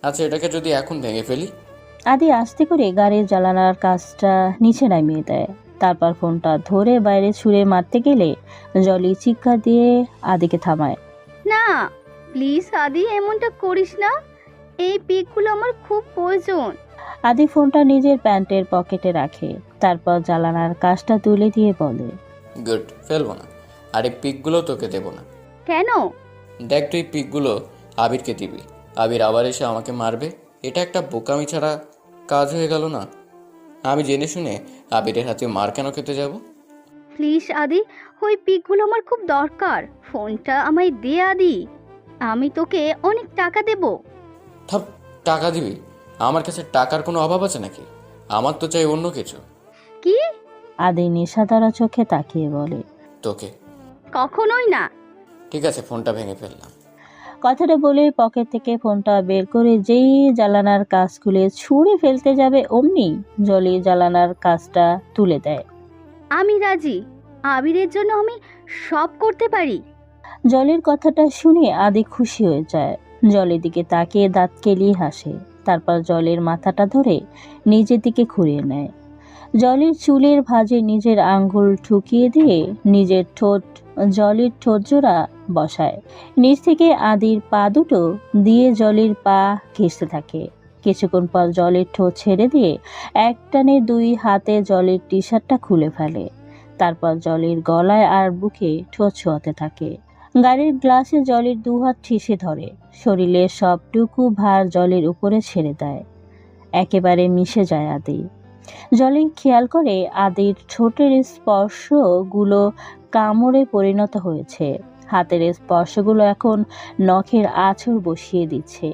Speaker 7: আচ্ছা, এটাকে যদি এখন ভেঙে ফেলি?
Speaker 2: আদি আস্তে করে গাড়ির জ্বালানার কাজটা নিচে নামিয়ে দেয়। তারপর ফোনটা ধরে বাইরে ছুঁড়ে মারতে গেলে জলি চিৎকার দিয়ে আদিকে থামায়।
Speaker 3: না, প্লিজ আদি, এমনটা করিস না। এই পিকগুলো আমার খুব প্রয়োজন।
Speaker 2: আদি ফোনটা নিজের প্যান্টের পকেটে রাখে। তারপর জ্বালানার কাজটা তুলে দিয়ে বলে,
Speaker 7: গুড, ফেলবো না। আর এই পিকগুলো তোকে দেবো না।
Speaker 3: কেন?
Speaker 7: দেখ, তুই পিকগুলো আবিরকে দিবি, আবির আবার এসে আমাকে মারবে। এটা একটা বোকামি ছাড়া কাজ হয়ে গেল না? আমি জেনে শুনে আবিরের হাতে মার কেন খেতে যাব?
Speaker 3: প্লিজ আদি, ওই পিকগুলো আমার খুব দরকার। ফোনটা আমায় দে আদি, আমি তোকে অনেক টাকা দেব।
Speaker 7: থাপ, টাকা দিবি? আমার কাছে টাকার কোনো অভাব আছে নাকি? আমার তো চাই অন্য কিছু।
Speaker 3: কি?
Speaker 2: আদি নেশাদারা চোখে তাকিয়ে বলে,
Speaker 7: তোকে।
Speaker 3: কখনোই না।
Speaker 7: ঠিক আছে, ফোনটা ভেঙে ফেললাম।
Speaker 2: কথাটা বলে পকেট থেকে ফোনটা বের করে যেই জ্বালানার কাজ খুলে ছুঁড়ে ফেলতে যাবে অমনি জলি জ্বালানার কাজটা তুলে দেয়।
Speaker 3: আমি রাজি, আবিরের জন্য আমি সব করতে পারি।
Speaker 2: জলির কথাটা শুনে আদি খুশি হয়ে যায়। জলের দিকে তাকিয়ে দাঁত কেলিয়ে হাসে। তারপর জলের মাথাটা ধরে নিজের দিকে ঘুরিয়ে নেয়। জলের চুলের ভাঁজে নিজের আঙ্গুল ঠুকিয়ে দিয়ে নিজের ঠোঁট জলের ঠোঁট জোড়া বসায়। নিচ থেকে আদির পা দুটো দিয়ে জলের পা ঘেঁষতে থাকে। কিছুক্ষণ পর জলের ঠোঁট ছেড়ে দিয়ে একটানে দুই হাতে জলের টি শার্টটা খুলে ফেলে। তারপর জলের গলায় আর বুকে ঠোঁট ছোঁয়াতে থাকে। গাড়ির গ্লাসে জলের দুহাত ঠেসে ধরে। শরীরের সবটুকু ভার জলের উপরে ছেড়ে দেয়। একেবারে মিশে যায় আদি। জলি খেয়াল করে আদির ঠোঁটের স্পর্শগুলো কামড়ে পরিণত হয়েছে। হাতের স্পর্শগুলো এখন নখের আঁচড় বসিয়ে দিচ্ছে।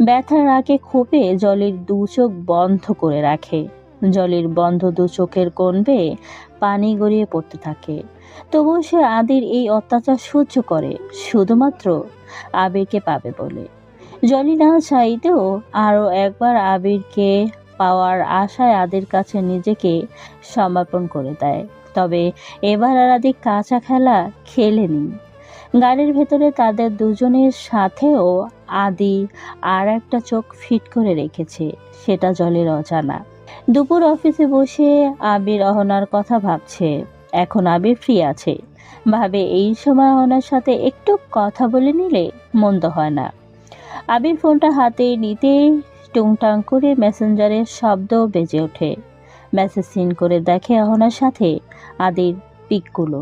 Speaker 2: ব্যথার আগে ক্ষোভে জলের দু চোখ বন্ধ করে রাখে। জলির বন্ধ দু চোখের কোণ বেয়ে পানি গড়িয়ে পড়তে থাকে। তবুও সে আদির এই অত্যাচার সহ্য করে শুধুমাত্র আবিরকে পাবে বলে। জলি না চাইতেও আরও একবার আবিরকে পাওয়ার আশায় আদির কাছে নিজেকে সমর্পণ করে দেয়। তবে এবার আর আদি কাঁচা খেলা খেলেনি। গাড়ির ভেতরে তাদের দুজনের সাথেও আদি আর একটা চোখ ফিট করে রেখেছে, সেটা জলের অজানা। দুপুর অফিসে বসে আবির অহনার কথা ভাবছে। এখন আবির ফ্রি আছে, ভাবে এই সময় অহনার সাথে একটু কথা বলে নিলে মন্দ হয় না। আবির ফোনটা হাতে নিতেই টুংটাং করে মেসেঞ্জারের শব্দ বেজে ওঠে। মেসেজ সিন করে দেখে অহনার সাথে আদির পিকগুলো,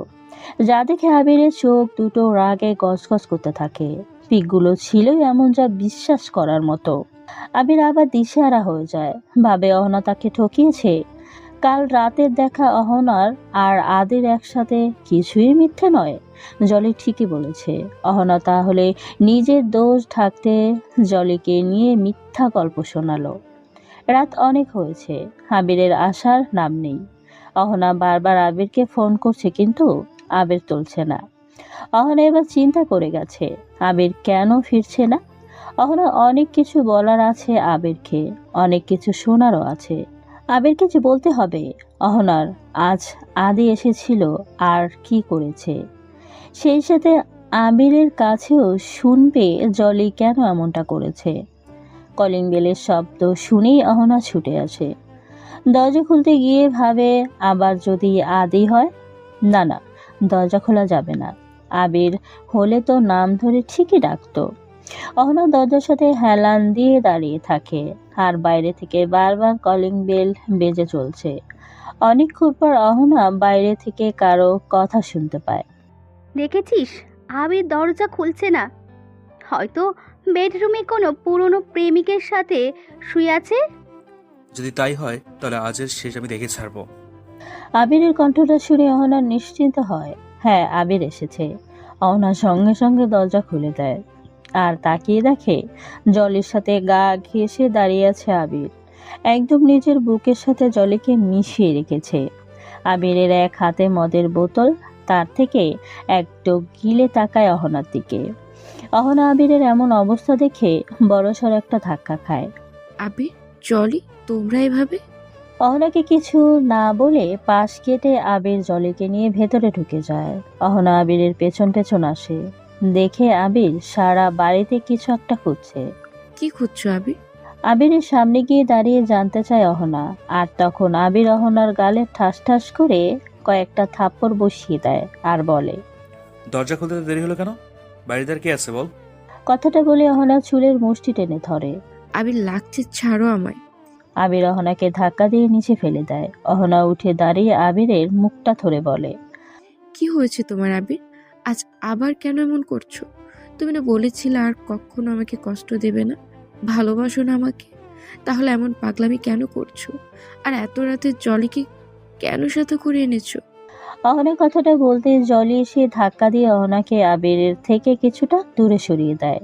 Speaker 2: যা দেখে আবিরের চোখ দুটো রাগে গজগজ করতে থাকে। পিকগুলো ছিল এমন যা বিশ্বাস করার মতো। আবির আবার দিশেহারা হয়ে যায়, ভাবে অহনা তাকে ঠকিয়েছে। কাল রাতের দেখা অহনার আর আদির একসাথে কিছুই মিথ্যে নয়। জলি ঠিকই বলেছে, অহনা তাহলে নিজের দোষ ঢাকতে জলিকে নিয়ে মিথ্যা গল্প শোনালো। রাত অনেক হয়েছে, আবিরের আসার নাম নেই। অহনা বারবার আবিরকে ফোন করছে, কিন্তু আবির তুলছে না। অহনা এবার চিন্তা করে গেছে আবির কেন ফিরছে না। অহনা অনেক কিছু বলার আছে আবিরকে, অনেক কিছু শোনারও আছে। আবিরকে যে বলতে হবে অহনার আজ আদি এসেছিল আর কি করেছে। সেই সাথে আবিরের কাছেও শুনবে জলি কেন এমনটা করেছে। কলিং বেলের শব্দ শুনেই অহনা ছুটে আসে। দরজা খুলতে গিয়ে ভাবে আবার যদি আদি হয়। না না, দরজা খোলা যাবে না। আবির হলে তো নাম ধরে ঠিকই ডাকতো। অহনা দরজার সাথে হেলান দিয়ে দাঁড়িয়ে থাকে, আর বাইরে থেকে বারবার কলিং বেল বেজে চলছে। অনেকক্ষণ পর অহনা বাইরে থেকে কারো কথা শুনতে পায়।
Speaker 3: দেখেছিস আবির দরজা খুলছে না, হয়তো বেডরুমে কোনো পুরনো প্রেমিকের সাথে শুয়ে আছে।
Speaker 1: যদি তাই হয় তাহলে আজের শেষ আমি দেখে ছাড়বো।
Speaker 2: আবিরের কণ্ঠটা শুনে অহনা নিশ্চিন্ত হয়। হ্যাঁ, আবির এসেছে। অহনা সঙ্গে সঙ্গে দরজা খুলে দেয়, আর তাকিয়ে দেখে জলের সাথে গা ঘেঁষে দাঁড়িয়ে আছে আবির। একদম নিজের বুকের সাথে জলিকে মিশিয়ে রেখেছে। আবিরের এক হাতে মদের বোতল, তার থেকে এক টোক গিলে তাকায় অহনার দিকে। অহনা আবিরের এমন অবস্থা দেখে বড়সড় একটা ধাক্কা খায়।
Speaker 4: আবির, জলি, তোমরা এভাবে?
Speaker 2: অহনাকে কিছু না বলে পাশ কেটে আবির জলিকে নিয়ে ভেতরে ঢুকে যায়। অহনা আবিরের পেছন পেছন আসে, দেখে আবির সারা বাড়িতে কিছু একটা খুঁজছে।
Speaker 4: কি খুঁজছো আবির?
Speaker 2: আবিরের সামনে গিয়ে দাঁড়িয়ে জানতে চায় অহনা, আর তখন আবির অহনার গালে ঠাস ঠাস করে কয়েকটা থাপ্পড় বসিয়ে দেয় আর বলে,
Speaker 1: দরজা খুলতে তো দেরি হলো কেন? বাড়িতে আর কে আছে বল?
Speaker 2: কথাটা বলে অহনা চুলের মুষ্টি টেনে ধরে।
Speaker 4: আবির, লাগছে, ছাড়ো আমায়।
Speaker 2: আবির অহনাকে ধাক্কা দিয়ে নিচে ফেলে দেয়। অহনা উঠে দাঁড়িয়ে আবিরের মুখটা ধরে বলে,
Speaker 4: কি হয়েছে তোমার আবির? আজ আবার কেন এমন করছো? তুমি না বলেছিলে আর কখনো আমাকে কষ্ট দেবে না, ভালোবাসো না আমাকে? তাহলে এমন পাগলামি কেন করছো? আর এত রাতে জলিকে কেন সাথে করে এনেছো?
Speaker 2: অহনা কথাটা বলতে জলি এসে ধাক্কা দিয়ে অহনাকে আবিরের থেকে কিছুটা দূরে সরিয়ে দেয়।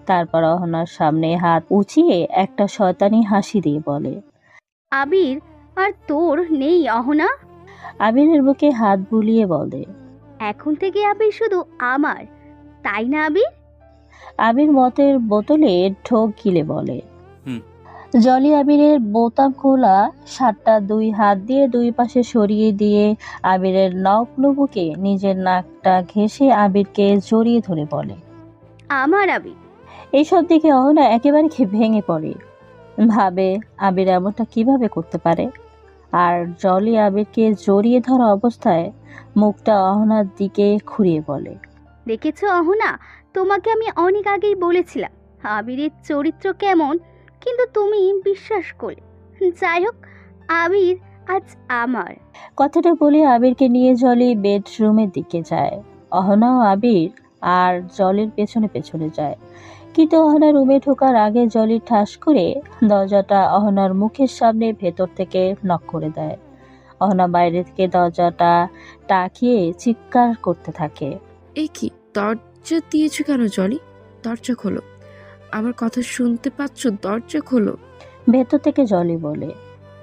Speaker 2: তারপর অহনার সামনে হাত উঁচিয়ে একটা শয়তানি হাসি দিয়ে বলে,
Speaker 3: আবির আর তোর নেই অহনা।
Speaker 2: আবিরের বুকে হাত বুলিয়ে বলে।
Speaker 3: এখন থেকে আবির শুধু আমার, তাই না আবির?
Speaker 2: আবির মতের বোতলে ঢোক গিলে বলে।
Speaker 1: হুম।
Speaker 2: জলি আবিরের বোতাম খোলা শার্টটা দুই হাত দিয়ে দুই পাশে সরিয়ে দিয়ে আবিরের নগ্ন বুকে নিজের নাকটা ঘেঁষে আবিরকে জড়িয়ে ধরে বলে,
Speaker 3: আমার আবির।
Speaker 2: এইসব দেখে অহনা একেবারে ভেঙে পড়ে। ভাবে আবির এমনটা কিভাবে করতে পারে। আর জলি আবিরকে জড়িয়ে ধরা অবস্থায় মুখটা অহনার দিকে ঘুরিয়ে বলে,
Speaker 3: দেখেছো অহনা, তোমাকে আমি অনেক আগেই বলেছিলাম আবিরের চরিত্র কেমন, কিন্তু তুমি বিশ্বাস করলে। যাই হোক, আবির আজ আমার।
Speaker 2: কথাটা বলে আবিরকে নিয়ে জলি বেডরুমের দিকে যায়। অহনা ও আবির আর জলির পেছনে পেছনে যায়, কিন্তু অহনা রুমে ঢোকার আগে জলি ঠাস করে দরজাটা অহনার মুখের সামনে ভেতর থেকে নক করে দেয়। অহনা বাইরে থেকে দরজাটা টাকিয়ে চিৎকার করতে থাকে।
Speaker 4: এ কি, দরজা দিয়েছো কেন জলি? দরজা খোলো, আমার কথা শুনতে পাচ্ছ? দরজা খোলো।
Speaker 2: ভেতর থেকে জলি বলে,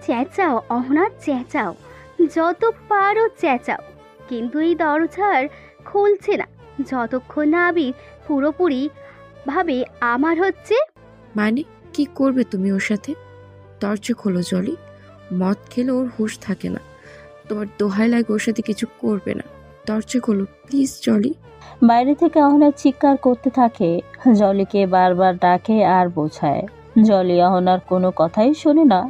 Speaker 3: চেঁচাও অহনা, চেঁচাও, যত পারো চেঁচাও, কিন্তু এই দরজার খুলছে না যতক্ষণ না আবির পুরোপুরি ভাবে আমার হচ্ছে।
Speaker 4: মানে কি করবে তুমি ওর সাথে? দরজা খোলো জলি। মদ খেলে ওর হুঁশ থাকে না। তোমার দোহাই লাগে ওর সাথে কিছু করবে না। দরজা খোলো প্লিজ জলি।
Speaker 2: বাইরে থেকে অহনা চিৎকার করতে থাকে, জলিকে বারবার ডাকে আর বোঝায়। জলি অহনার কোনো কথাই শোনে না।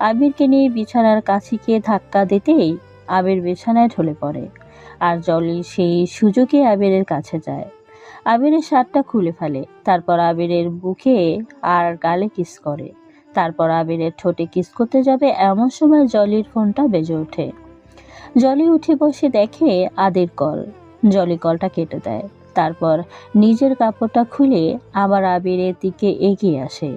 Speaker 2: আবিরকে নিয়ে বিছানার কাছে গিয়ে ধাক্কা দিতেই আবির বিছানায় ঢলে পড়ে, আর জলি সেই সুযোগে আবিরের কাছে যায়। আবিরের শার্টটা খুলে ফেলে, তারপর আবিরের বুকে আর গালে কিস করে। তারপর আবিরের ঠোঁটে কিস করতে যাবে এমন সময় জলির ফোনটা বেজে ওঠে। জলি উঠে বসে দেখে আদির কল। জলি কলটা কেটে দেয়, তারপর নিজের কাপড়টা খুলে আবার আবিরের দিকে এগিয়ে আসে।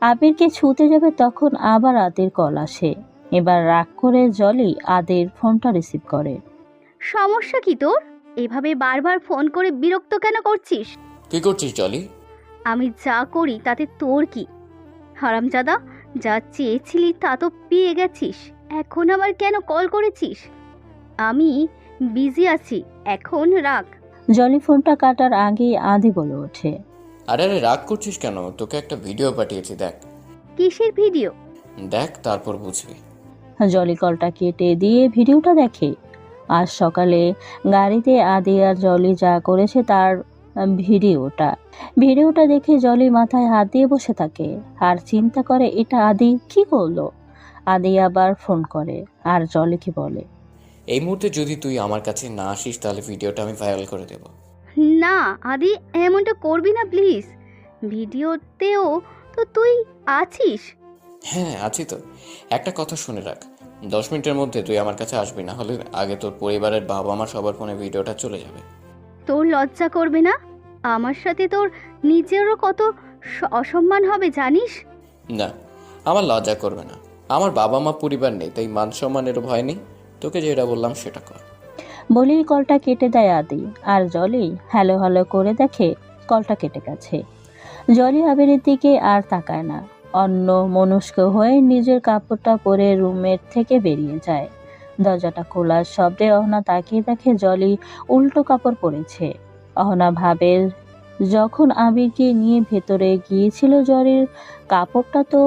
Speaker 2: আবিরকে ছুঁতে যাবে তখন আবার আদির কল আসে। এবার রাগ করে জলি আদির ফোনটা রিসিভ করে।
Speaker 3: সমস্যা কি তোর? এভাবে বারবার ফোন করে বিরক্ত কেন করছিস?
Speaker 7: কি করছিস জলি?
Speaker 3: আমি যা করি তাতে তোর কি? হারামজাদা, যা চেয়েছিলি তা তো পেয়ে গেছিস, এখন আবার কেন কল করেছিস? আমি বিজি আছি, এখন রাখ।
Speaker 2: জলি ফোনটা কাটার আগেই আদি বলে ওঠে।
Speaker 7: আরে আরে রাগ করছিস কেন? তোকে একটা ভিডিও পাঠিয়েছি, দেখ।
Speaker 3: কিসের ভিডিও?
Speaker 7: দেখ, তারপর বুঝবি।
Speaker 2: জলি কলটা কেটে দিয়ে ভিডিওটা দেখে। আজ সকালে গাড়িতে আদি আর জলি যা করেছে তার ভিডিওটা দেখে জলি মাথায় হাত দিয়ে বসে থাকে আর চিন্তা করে এটা আদি কি করলো। আদি আবার ফোন করে আর জলিকে বলে,
Speaker 7: এই মুহূর্তে যদি তুই আমার কাছে না আসিস তাহলে ভিডিওটা আমি ভাইরাল করে দেব।
Speaker 3: না আদি, এমনটা করবি না প্লিজ। ভিডিওতেও তো তুই আছিস।
Speaker 7: হ্যাঁ আছি তো। একটা কথা শুনে রাখ, 10 মিনিটের মধ্যে তুই আমার কাছে আসবি, না হলে আগে তোর পরিবারের বাবা মা সবার ফোনে ভিডিওটা চলে যাবে।
Speaker 3: তোর লজ্জা করবে না? আমার সাথে তোর নিজেরও কত অসম্মান হবে জানিস?
Speaker 7: না, আমার লজ্জা করবে না। আমার বাবা মা পরিবার নেই, তাই মান সম্মানেরও ভয় নেই। তোকে যেটা বললাম সেটা কর।
Speaker 2: বলেই কলটা কেটে দেয় আদি, আর জলি হ্যালো হ্যালো করে দেখে কলটা কেটে গেছে। জলি আবিরের দিকে আর তাকায় না, অন্য মনস্ক হয়ে নিজের কাপড়টা পরে রুমের থেকে বেরিয়ে যায়। দরজাটা খোলার শব্দে অহনা তাকিয়ে দেখে জলি উল্টো কাপড় পরেছে। অহনা ভাবে, যখন আবিরকে নিয়ে ভেতরে গিয়েছিল জলির কাপড়টা তো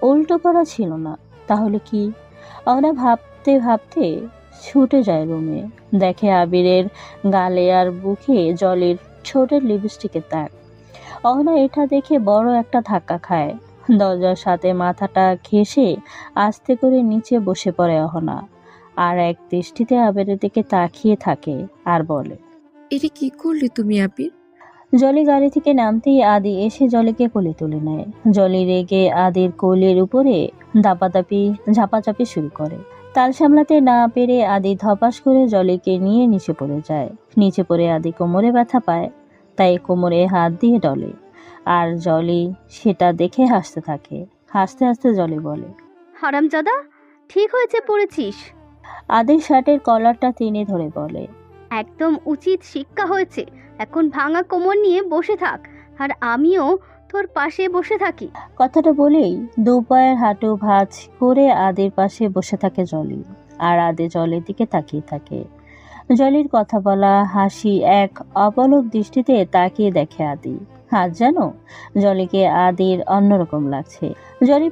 Speaker 2: উল্টো করা ছিল না, তাহলে কি? অহনা ভাবতে ভাবতে ছুটে যায় রুমে, দেখে আবিরের গালে আর বুকে জলির ছোটের লিপস্টিকের দাগ। অহনা এটা দেখে বড় একটা ধাক্কা খায়। দরজার সাথে মাথাটা ঘেঁষে আস্তে করে নিচে বসে পড়ে অহনা, আর এক দৃষ্টিতে আবিরের দিকে তাকিয়ে থাকে আর বলে,
Speaker 4: এটা কি করলে তুমি আবির?
Speaker 2: জলি গাড়ি থেকে নামতেই আদি এসে জলিকে কোলে তুলে নেয়। জলি রেগে আদির কোলের উপরে ঝাপাঝাপি শুরু করে। তাল সামলাতে না পেরে আদি ধপাস করে জলিকে নিয়ে নিচে পড়ে যায়। নিচে পড়ে আদি কোমরে ব্যথা পায়, তাই কোমরে হাত দিয়ে ডলে, আর জলি সেটা দেখে হাসতে থাকে। হাসতে হাসতে জলি বলে,
Speaker 3: হারামজাদা, ঠিক হয়েছে পড়েছিস।
Speaker 2: আদির শার্টের কলারটা টেনে ধরে বলে,
Speaker 3: একদম উচিত শিক্ষা হয়েছে। এখন ভাঙা কোমর নিয়ে বসে থাক, আর আমিও তোর পাশে বসে থাকি।
Speaker 2: কথাটা বলেই দু পায়ের হাঁটু ভাঁজ করে আদির পাশে বসে থাকে জলি, আর আদি জলের দিকে তাকিয়ে থাকে। জলির কথা বলা, হাসি, এক অপলক দৃষ্টিতে তাকিয়ে দেখে আদি। আজ জানো, জলিকে আদির অন্যরকম লাগছে। জলি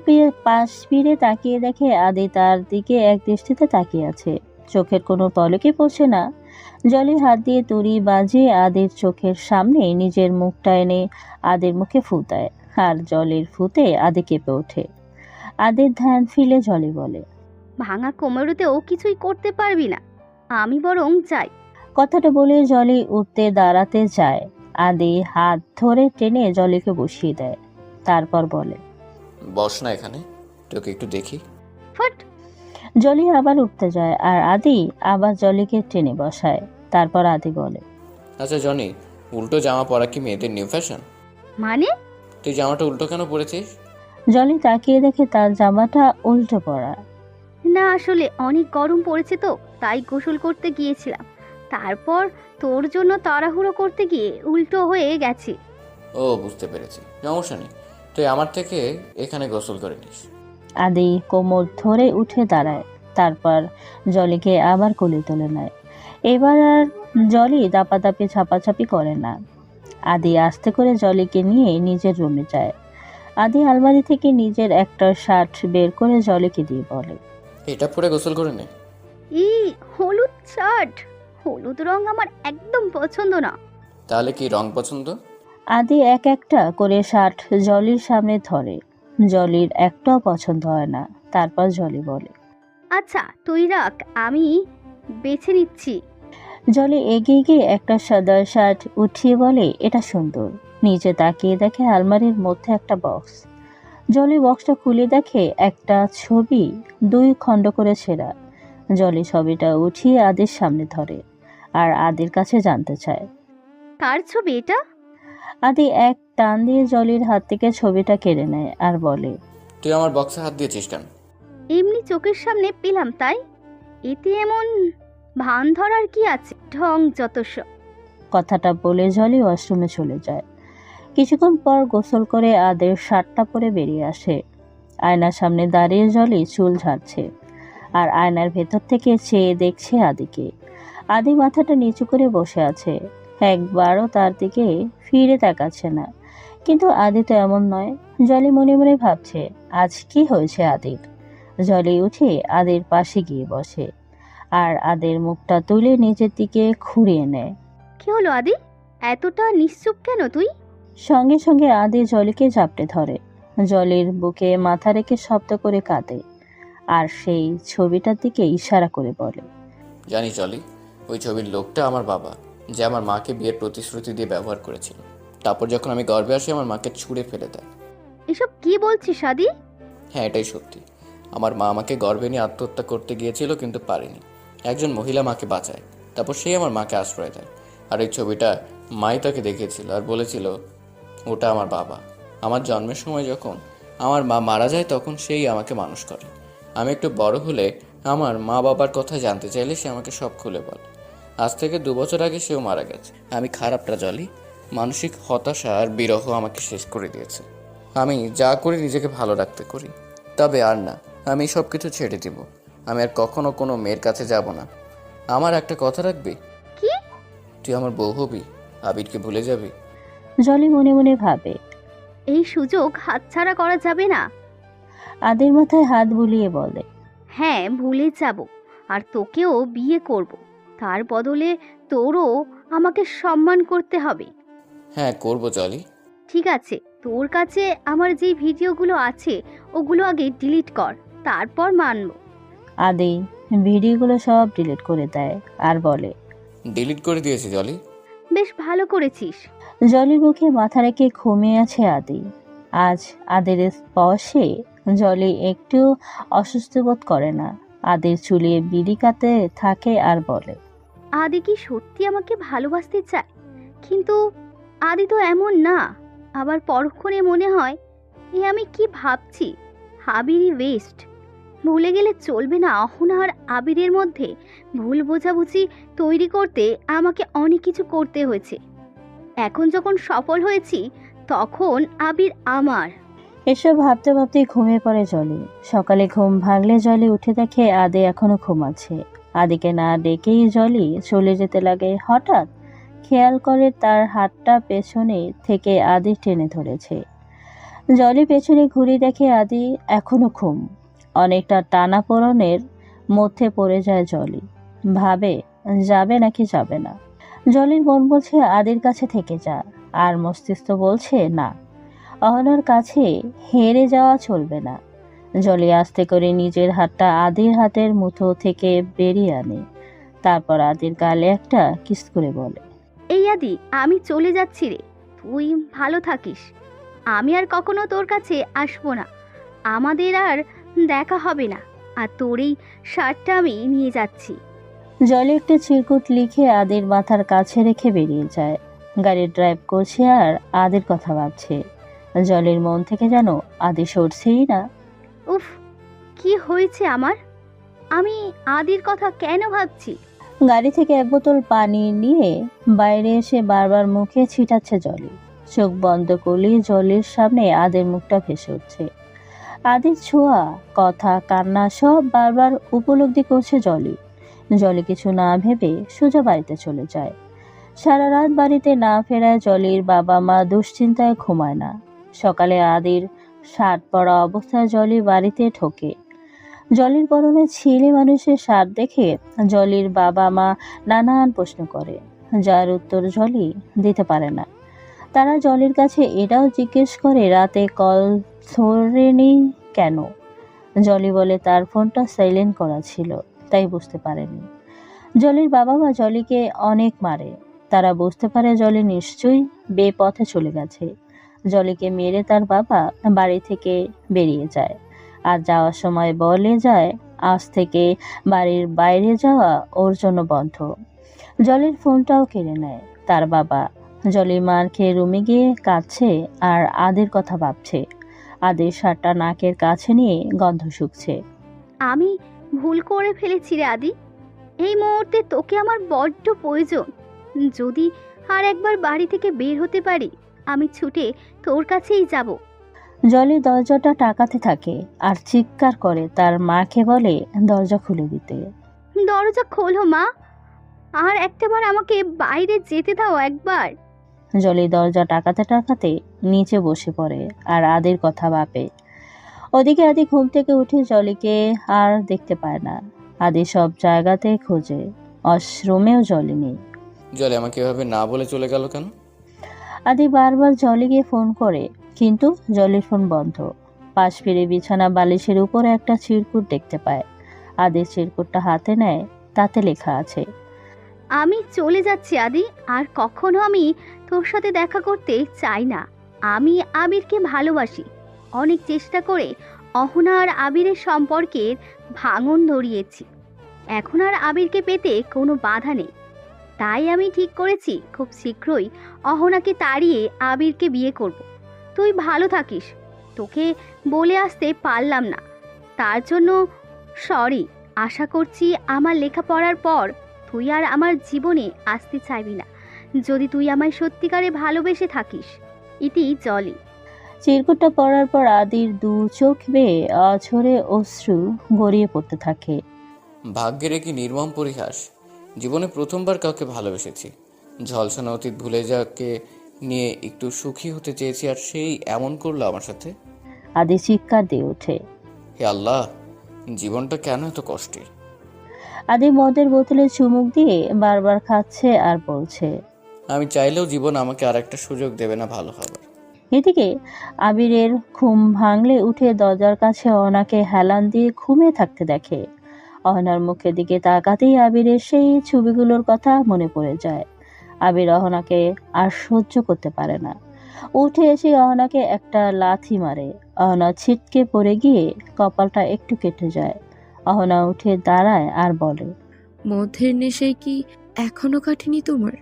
Speaker 2: পাশ ফিরে তাকিয়ে দেখে আদি তার দিকে এক দৃষ্টিতে তাকিয়ে আছে, চোখের কোনো পলকই পড়ছে না। জলি হাত দিয়ে তুড়ি বাজিয়ে আদির চোখের সামনে নিজের মুখটা এনে আদির মুখে ফু দেয়, আর জলের ফুতে আদি কেঁপে ওঠে। আদির ধ্যান ফিরে জলি বলে,
Speaker 3: ভাঙা কোমরেতেও কিছুই করতে পারবি না, আমি বরং যাই।
Speaker 2: কথাটা বলে জলি উঠতে দাঁড়াতে যায়। আদি হাত ধরে টেনে জলিকে বসিয়ে দেয়, তারপর বলে,
Speaker 7: বস না এখানে, তোকে একটু দেখি।
Speaker 3: ফট!
Speaker 2: জলি আবার উঠতে যায়, আর আদি আবার জলিকে টেনে বসায়। তারপর আদি বলে,
Speaker 7: আচ্ছা জনি, উল্টো জামা পরা কি মেয়েদের নিউ ফ্যাশন?
Speaker 3: মানে?
Speaker 7: তুই জামাটা উল্টো কেন পরেছিস?
Speaker 2: জলি তাকিয়ে দেখে তার জামাটা উল্টো পড়া।
Speaker 3: না, আসলে অনেক গরম পড়েছে তো, তাই গোসল করতে গিয়েছিলাম। তারপর তোর জন্য তাড়াহুড়ো করতে গিয়ে উল্টো হয়ে গেছি।
Speaker 7: ও বুঝতে পেরেছি, সমস্যা নেই, তুই আমার থেকে এখানে গোসল করে নিস।
Speaker 2: আদি কোমর ধরে উঠে দাঁড়ায়, তারপর জলিকে আবার কোলে তুলে নেয়। এবার আর জলি দাপাদাপি ছাপাছাপি করে না। আদি আস্তে করে জলিকে নিয়ে নিজের রুমে যায়। আদি আলমারি থেকে নিজের একটা শার্ট বের করে জলিকে দিয়ে বলে,
Speaker 7: এটা পরে গোসল করে নে।
Speaker 3: হলুদ শার্ট, হলুদ রং আমার একদম পছন্দ না।
Speaker 7: তাহলে কি রং পছন্দ?
Speaker 2: আদি এক একটা করে শার্ট জলির সামনে ধরে। জলির একটাও পছন্দ হয় না। তারপর জলি বলে,
Speaker 3: আচ্ছা তুই রাখ, আমি বেছে নিচ্ছি।
Speaker 2: জলি এগিয়ে গিয়ে একটা সাদা শার্ট উঠিয়ে বলে, এটা সুন্দর। নিচে তাকিয়ে দেখে আলমারির মধ্যে একটা বক্স। জলি বক্সটা খুলে দেখে একটা ছবি 2 খণ্ড করে ছেঁড়া। জলি ছবিটা উঠিয়ে আদির সামনে ধরে আর আদির কাছে জানতে চায়।
Speaker 3: কার ছবি এটা?
Speaker 2: আদি এক টান দিয়ে জলির হাত থেকে ছবিটা কেড়ে নেয় আর বলে,
Speaker 7: তুই আমার বক্সে হাত দিয়েছিস কেন?
Speaker 3: এমনি চোখের সামনে পেলাম তাই। এতে এমন ভান ধরার কি আছে? ঢং যত সব।
Speaker 2: কথাটা বলে জলি ওয়াশরুমে চলে যায়। কিছুক্ষণ পর গোসল করে আদের শার্টটা পরে বেরিয়ে আসে। আয়নার সামনে দাঁড়িয়ে জলি চুল ঝাড়ছে আর আয়নার ভেতর থেকে চেয়ে দেখছে আদিকে। আদি মাথাটা নিচু করে বসে আছে, একবারও তার দিকে ফিরে তাকাচ্ছে না। কিন্তু আদি তো এমন নয়। জলি মনে মনে ভাবছে, আজ কি হয়েছে আদির। জলি উঠে আদির পাশে গিয়ে বসে আর আদের মুখটা তুলে নিজের দিকে ঘুরিয়ে নেয়।
Speaker 3: কি হলো আদি, এতটা নিশ্চুপ কেন তুই?
Speaker 2: সঙ্গে সঙ্গে আদি জলিকে ঝাপটে ধরে। জলির বুকে মাথা রেখে শব্দ করে কাঁদে আর সেই ছবিটার দিকে ইশারা করে বলে,
Speaker 7: জানি চলি, ওই ছবির লোকটা আমার বাবা, যে আমার মাকে বিয়ের প্রতিশ্রুতি দিয়ে ব্যবহার করেছিল। তারপর যখন আমি গর্ভে আসি আমার মাকে ছুঁড়ে ফেলে দেয়।
Speaker 3: এসব কি বলছিস আদি?
Speaker 7: হ্যাঁ, এটাই সত্যি। আমার মা আমাকে গর্ভে নিয়ে আত্মহত্যা করতে গিয়েছিল কিন্তু পারেনি। একজন মহিলা মাকে বাঁচায়, তারপর সেই আমার মাকে আশ্রয় দেয়। আর এই ছবিটা মাই তাকে দেখিয়েছিল আর বলেছিল ওটা আমার বাবা। আমার জন্মের সময় যখন আমার মা মারা যায় তখন সেই আমাকে মানুষ করে। আমি একটু বড় হলে আমার মা বাবার কথা জানতে চাইলে সে আমাকে সব খুলে বলে। আজ থেকে 2 বছর আগে সেও মারা গেছে। আমি খারাপটা জলি, মানসিক হতাশা আর বিরহ আমাকে শেষ করে দিয়েছে। আমি যা করি নিজেকে ভালো রাখতে করি, তবে আর না, আমি সব কিছু ছেড়ে দিব। আমি আর কখনো কোনো মেয়ের কাছে যাব না। আমার একটা কথা রাখবি?
Speaker 3: কি?
Speaker 7: তুই আমার বউ হবি, আবিরকে ভুলে যাবি।
Speaker 2: জলি মনে মনে ভাবে।
Speaker 3: এই সুযোগ হাতছাড়া করা যাবে না।
Speaker 2: আদির মাথায় হাত বুলিয়ে বলে,
Speaker 3: হ্যাঁ ভুলে যাব, আর তোকেও বিয়ে করব। তার বদলে তোরও আমাকে সম্মান করতে হবে।
Speaker 7: হ্যাঁ করবো জলি।
Speaker 3: ঠিক আছে, তোর কাছে আমার যে ভিডিওগুলো আছে ওগুলো আগে ডিলিট কর, তারপর মানব।
Speaker 2: আদি ভিডিওগুলো সব ডিলিট করে দেয় আর বলে,
Speaker 7: ডিলিট করে দিয়েছি জলি।
Speaker 3: বেশ ভালো করেছিস।
Speaker 2: জলির মুখে মাথা রেখে ঘুমিয়ে আছে আদি। আজ আদের স্পর্শে জলি একটু অসুস্থ বোধ করে না। আদির চুলিয়ে বিড়ি কাতে থাকে আর বলে,
Speaker 3: আদি কি সত্যি আমাকে ভালোবাসতে চায়? কিন্তু আদি তো এমন না। আবার পরক্ষণে মনে হয় এ আমি কি ভাবছি, আবিরই বেস্ট। ভুলে গেলে চলবে না, অহনা আর আবিরের মধ্যে ভুল বোঝাবুঝি তৈরি করতে আমাকে অনেক কিছু করতে হয়েছে। এখন যখন সফল হয়েছি তখন আবির আমার।
Speaker 2: এসব ভাবতে ভাবতেই ঘুমিয়ে পড়ে জলি। সকালে ঘুম ভাঙলে জলি উঠে দেখে আদি এখনো ঘুমাচ্ছে। আদিকে না ডেকেই জলি চলে যেতে লাগে। হঠাৎ খেয়াল করে তার হাতটা পেছনে থেকে আদি টেনে ধরেছে। জলি পেছনে ঘুরে দেখে আদি এখনো ঘুম। অনেকটা টানাপোড়েনের মধ্যে পড়ে যায় জলি। ভাবে যাবে নাকি যাবে না। জলির মন বলছে আদির কাছে থেকে যা, আর মস্তিষ্ক বলছে না, অহনার কাছে হেরে যাওয়া চলবে না। জলি আস্তে করে নিজের হাতটা আদির হাতের মুঠো থেকে বেরিয়ে আনে। তারপর আদির গালে একটা কিস করে বলে,
Speaker 3: এই আদি, আমি চলে যাচ্ছি রে, তুই ভালো থাকিস। আমি আর কখনো তোর কাছে আসবো না, আমাদের আর দেখা হবে না। আর তোর এই শার্টটা আমি নিয়ে যাচ্ছি।
Speaker 2: জলি একটা চিরকুট লিখে আদির মাথার কাছে রেখে বেরিয়ে যায়। গাড়ি ড্রাইভ করছে আর আদির কথা ভাবছে। জলির মন থেকে যেন আদি সরছেই না।
Speaker 3: উফ, কি হয়েছে আমার? আমি আদির কথা কেন ভাবছি?
Speaker 2: গাড়ি থেকে 1 বোতল পানি নিয়ে বাইরে এসে বারবার মুখে ছিটাচ্ছে জলি। চোখ বন্ধ করলেই জলির সামনে আদের মুখটা ভেসে উঠছে। আদির ছোঁয়া, কথা, কান্না সব বারবার উপলব্ধি করছে জলি। জলি কিছু না ভেবে সোজা বাড়িতে চলে যায়। সারা রাত বাড়িতে না ফেরায় জলির বাবা মা দুশ্চিন্তায় ঘুমায় না। সকালে আদির শার্ট পরা অবস্থায় জলি বাড়িতে ঢোকে। জলির পরনে ছেলে মানুষের শার্ট দেখে জলির বাবা মা নানান প্রশ্ন করে, যার উত্তর জলি দিতে পারে না। তারা জলির কাছে এটাও জিজ্ঞেস করে রাতে কল ধরেনি কেন। জলি বলে তার ফোনটা সাইলেন্ট করা ছিল, তাই বুঝতে পারেনি। জলির বাবা মা জলিকে অনেক মারে। তারা বুঝতে পারে জলি নিশ্চয়ই বেপথে চলে গেছে। জলিকে মেরে তার বাবা বাড়ি থেকে বেরিয়ে যায়, আর যাওয়ার সময় বলে যায় আজ থেকে বাড়ির বাইরে যাওয়া ওর জন্য বন্ধ। জলির ফোনটাও কেড়ে নেয় তার বাবা। জলি মার খেয়ে রুমে গিয়ে কাঁদছে আর আদের কথা ভাবছে। আদের শার্টটা নাকের কাছে নিয়ে গন্ধ শুকছে।
Speaker 3: আমি ভুল করে ফেলেছি রে আদি। এই মুহূর্তে তোকে আমার বড্ড প্রয়োজন। যদি আর একবার বাড়ি থেকে বের হতে পারি, আমি ছুটে তোর কাছেই যাব।
Speaker 2: জলি দরজাটা টাকাতে থাকে আর চিৎকার করে তার মাকে বলে দরজা খুলে দিতে।
Speaker 3: দরজা খোলো মা, আর একটাবার আমাকে বাইরে যেতে দাও একবার।
Speaker 2: জলি দরজা টাকাতে টাকাতে নিচে বসে পড়ে আর আদের কথা ভাবে। ওদিকে আদি ঘুম থেকে উঠে জলিকে আর দেখতে পায় না। আদি সব জায়গাতে খোঁজে, ওয়াশরুমেও জলি নেই।
Speaker 7: জলি আমাকে এভাবে না বলে চলে গেল কেন?
Speaker 2: আদি বারবার জলিকে ফোন করে, কিন্তু জলির ফোন বন্ধ। পাশ ফিরে বিছানা বালিশের উপরে একটা চিরকুট দেখতে পায়। আদি চিরকুটটা হাতে নেয়, তাতে লেখা আছে,
Speaker 3: আমি চলে যাচ্ছি আদি, আর কখনো আমি তোর সাথে দেখা করতে চাই না। আমি আবিরকে ভালোবাসি। অনেক চেষ্টা করে অহনা আর আবিরের সম্পর্কের ভাঙন ধরিয়েছি। এখন আর আবিরকে পেতে কোনো বাধা নেই। তাই আমি ঠিক করেছি খুব শীঘ্রই অহনাকে তাড়িয়ে আবিরকে বিয়ে করব। তুই ভালো থাকিস। তোকে বলে আসতে পারলাম না, তার জন্য সরি। আশা করছি আমার লেখাপড়ার পর তুই আর আমার জীবনে আসতে চাইবি না, যদি তুই আমায় সত্যিকারে ভালোবেসে থাকিস। ইতি জলি।
Speaker 2: চিরকুটটা পড়ার পর আদির দু চোখ বেয়ে অঝরে অশ্রু গড়িয়ে পড়তে থাকে।
Speaker 7: ভাগ্যের কি নির্মম পরিহাস। জীবনে প্রথমবার কাউকে ভালোবেসেছি। ঝলসানো অতীত ভুলে যাকে নিয়ে একটু সুখী হতে চেয়েছি, আর সেই এমন করলো আমার সাথে।
Speaker 2: আদি চিৎকার দিয়ে ওঠে।
Speaker 7: হে আল্লাহ, জীবনটা কেন এত কষ্টের?
Speaker 2: আদি মদের বোতলে চুমুক দিয়ে বারবার খাচ্ছে আর বলছে,
Speaker 7: আমি চাইলেও জীবন আমাকে আর একটা সুযোগ দেবে না ভালো হবার।
Speaker 2: এদিকে আবিরের ঘুম ভাঙলে উঠে দরজার কাছে অহনাকে হেলান দিয়ে ঘুমিয়ে থাকতে দেখে। অহনার মুখের দিকে তাকাতেই আবিরের সেই ছবিগুলোর কথা মনে পড়ে যায়। আবির অহনাকে আর সহ্য করতে পারে না। উঠে এসে অহনাকে একটা লাথি মারে। অহনা ছিটকে পড়ে গিয়ে কপালটা একটু কেটে যায়। অহনা উঠে দাঁড়ায় আর বলে,
Speaker 4: মধ্যের নেশায় কি এখনো কাটেনি তোমার?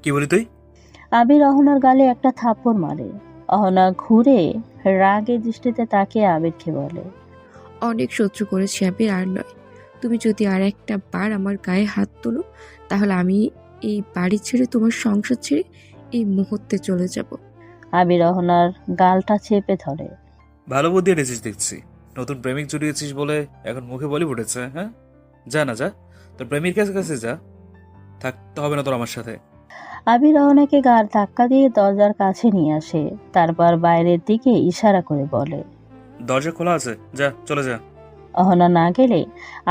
Speaker 1: কি বলি তুই?
Speaker 2: আবির অহনার গালে একটা থাপ্পড় মারে। অহনা ঘুরে রাগে দৃষ্টিতে তাকিয়ে আবিরকে বলে,
Speaker 4: অনেক সহ্য করেছি আবির, আর নয়। তুমি যদি আর একটা বার আমার গায়ে হাত তোলো, তাহলে আমি এই বাড়ি ছেড়ে, তোমার সংসার ছেড়ে এই মুহূর্তে চলে যাব।
Speaker 2: আবির অহনার গালটা চেপে ধরে।
Speaker 1: ভালো বুদ্ধি এনেছিস দেখছি। নতুন প্রেমিক জুড়িয়েছিস বলে এখন মুখে বলি ফুটেছে। হ্যাঁ, যা না যা, তোর প্রেমিক কাছে যা, থাকতে হবে না তোর আমার সাথে।
Speaker 2: আবির অহনাকে গাল ধাক্কা দিয়ে দরজার কাছে নিয়ে আসে, তারপর বাইরের দিকে ইশারা করে বলে,
Speaker 1: দরজা খোলা আছে, যা চলে যা।
Speaker 2: অহনা না গেলে